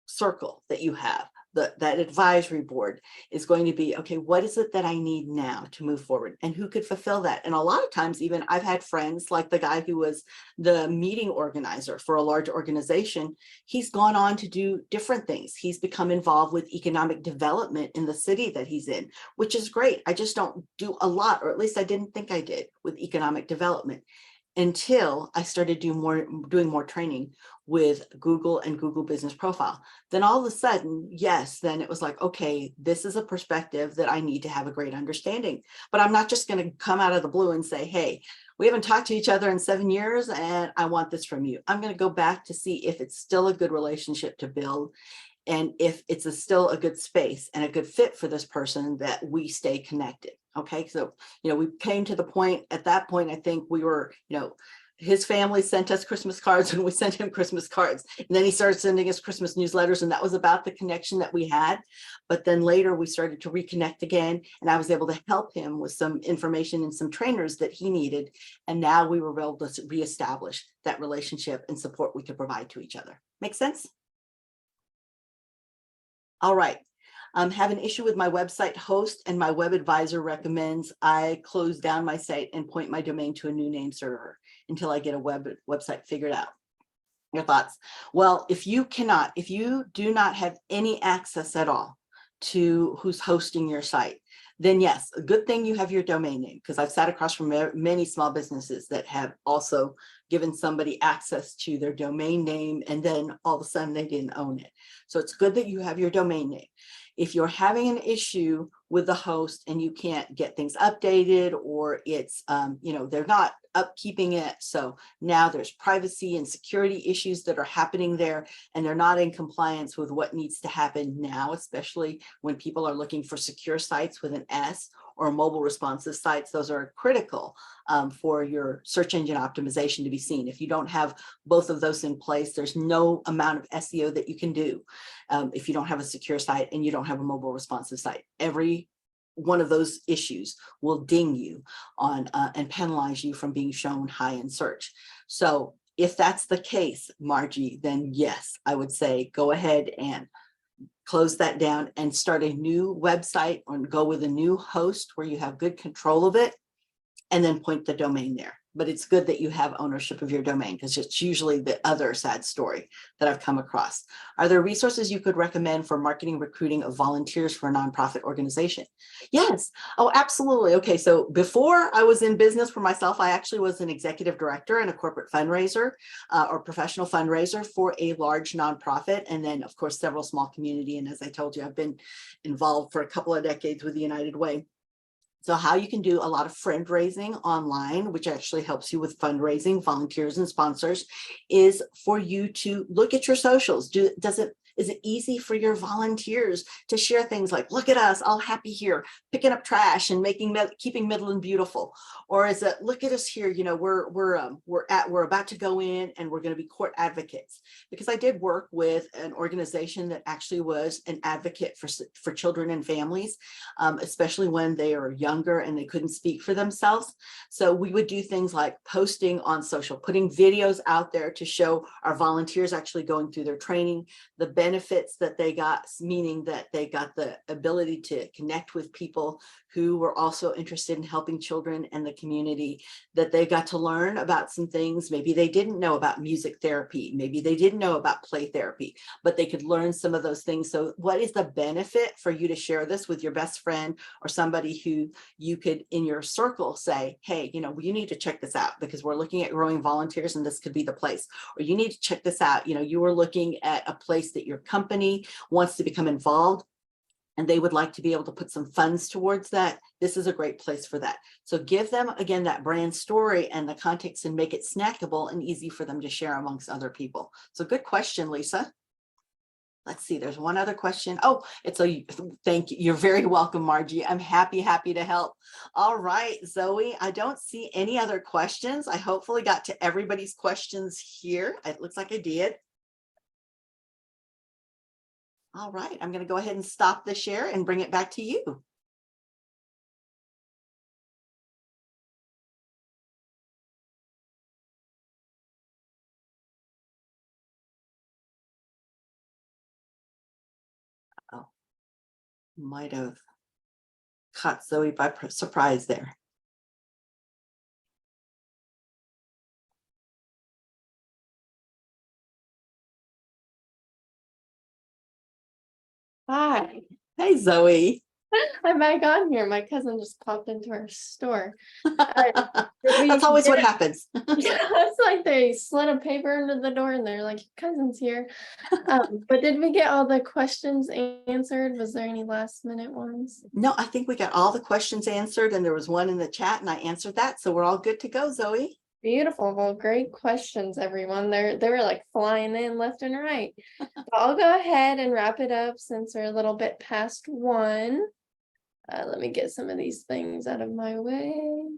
circle that you have. That advisory board is going to be, okay, what is it that I need now to move forward, and who could fulfill that? And a lot of times, even I've had friends like the guy who was the meeting organizer for a large organization. He's gone on to do different things. He's become involved with economic development in the city that he's in, which is great. I just don't do a lot, or at least I didn't think I did, with economic development until I started doing more training with Google and Google Business Profile. Then all of a sudden, yes, then it was like, okay, this is a perspective that I need to have a great understanding. But I'm not just going to come out of the blue and say, hey, we haven't talked to each other in 7 years and I want this from you. I'm going to go back to see if it's still a good relationship to build, and if it's still a good space and a good fit for this person, that we stay connected. Okay, so, you know, we came to the point, at that point, I think we were, you know, his family sent us Christmas cards and we sent him Christmas cards. And then he started sending us Christmas newsletters, and that was about the connection that we had. But then later we started to reconnect again, and I was able to help him with some information and some trainers that he needed. And now we were able to reestablish that relationship and support we could provide to each other. Make sense? All right. Have an issue with my website host, and my web advisor recommends I close down my site and point my domain to a new name server until I get a website figured out. Your thoughts? Well, if you do not have any access at all to who's hosting your site, then yes, a good thing you have your domain name, because I've sat across from many small businesses that have also given somebody access to their domain name, and then all of a sudden they didn't own it. So it's good that you have your domain name. If you're having an issue with the host and you can't get things updated, or it's, you know, they're not upkeeping it, so now there's privacy and security issues that are happening there, and they're not in compliance with what needs to happen now, especially when people are looking for secure sites with an S, or mobile responsive sites. Those are critical for your search engine optimization to be seen. If you don't have both of those in place, there's no amount of SEO that you can do if you don't have a secure site and you don't have a mobile responsive site. Every one of those issues will ding you on and penalize you from being shown high in search. So if that's the case, Margie, then yes, I would say go ahead and close that down and start a new website, or go with a new host where you have good control of it, and then point the domain there. But it's good that you have ownership of your domain, because it's usually the other sad story that I've come across. Are there resources you could recommend for marketing, recruiting of volunteers for a nonprofit organization? Yes. Oh, absolutely. Okay. So before I was in business for myself, I actually was an executive director and a corporate fundraiser or professional fundraiser for a large nonprofit. And then, of course, several small community. And as I told you, I've been involved for a couple of decades with the United Way. So how you can do a lot of friend raising online, which actually helps you with fundraising, volunteers and sponsors, is for you to look at your socials. Does it Is it easy for your volunteers to share things like, look at us, all happy here, picking up trash and keeping Midland beautiful? Or is it, look at us here, you know, we're about to go in and we're going to be court advocates? Because I did work with an organization that actually was an advocate for children and families, especially when they are younger and they couldn't speak for themselves. So we would do things like posting on social, putting videos out there to show our volunteers actually going through their training, the benefits that they got, meaning that they got the ability to connect with people who were also interested in helping children and the community, that they got to learn about some things maybe they didn't know about music therapy, maybe they didn't know about play therapy, but they could learn some of those things. So what is the benefit for you to share this with your best friend or somebody who you could in your circle say, hey, you know, you need to check this out because we're looking at growing volunteers and this could be the place. Or you need to check this out, you know, you are looking at a place that your company wants to become involved and they would like to be able to put some funds towards that. This is a great place for that. So give them, again, that brand story and the context and make it snackable and easy for them to share amongst other people. So good question, Lisa. Let's see, there's one other question. Oh, thank you. You're very welcome, Margie. I'm happy to help. All right, Zoe, I don't see any other questions. I hopefully got to everybody's questions here. It looks like I did. All right, I'm going to go ahead and stop the share and bring it back to you. Oh, might have caught Zoe by surprise there. Hi. Hey, Zoe. I'm back on here. My cousin just popped into our store. Did That's always what happens. Yeah, it's like they slid a paper under the door and they're like, your cousin's here. But did we get all the questions answered? Was there any last minute ones? No, I think we got all the questions answered and there was one in the chat and I answered that. So we're all good to go, Zoe. Beautiful. Well, great questions, everyone. They were like flying in left and right. But I'll go ahead and wrap it up since we're a little bit past 1. Let me get some of these things out of my way.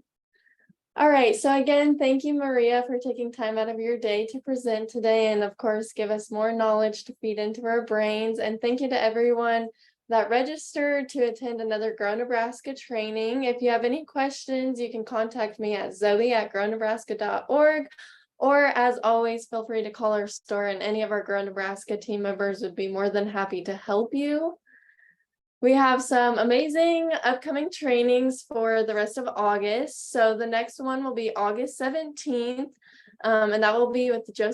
All right, so again, thank you, Maria, for taking time out of your day to present today and of course, give us more knowledge to feed into our brains. And thank you to everyone that registered to attend another Grow Nebraska training. If you have any questions, you can contact me at zoe@grownebraska.org. Or as always, feel free to call our store and any of our Grow Nebraska team members would be more than happy to help you. We have some amazing upcoming trainings for the rest of August. So the next one will be August 17th, and that will be with Joe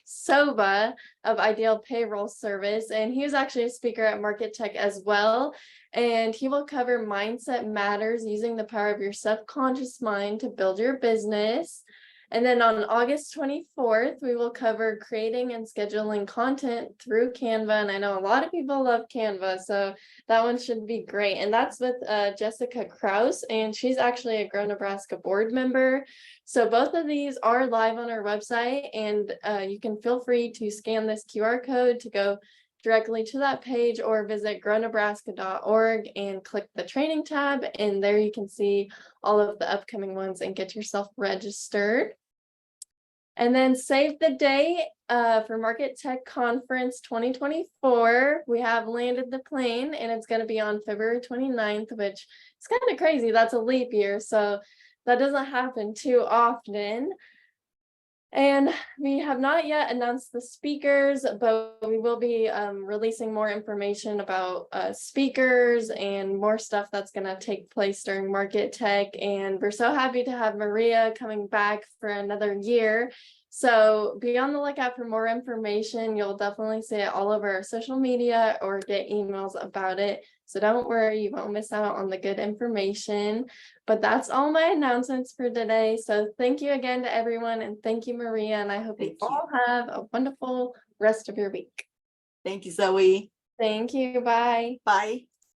Sova of Ideal Payroll Service. And he was actually a speaker at Market Tech as well. And he will cover mindset matters, using the power of your subconscious mind to build your business. And then on August 24th, we will cover creating and scheduling content through Canva. And I know a lot of people love Canva, so that one should be great. And that's with Jessica Kraus, and she's actually a Grow Nebraska board member. So both of these are live on our website, and you can feel free to scan this QR code to go directly to that page or visit grownebraska.org and click the training tab, and there you can see all of the upcoming ones and get yourself registered. And then save the date for Market Tech Conference 2024. We have landed the plane and it's going to be on February 29th, which is kind of crazy. That's a leap year, so that doesn't happen too often. And we have not yet announced the speakers, but we will be releasing more information about speakers and more stuff that's going to take place during Market Tech. And we're so happy to have Maria coming back for another year. So be on the lookout for more information. You'll definitely see it all over our social media or get emails about it. So don't worry, you won't miss out on the good information. But that's all my announcements for today. So thank you again to everyone, and thank you, Maria. And I hope you all have a wonderful rest of your week. Thank you, Zoe. Thank you. Bye. Bye.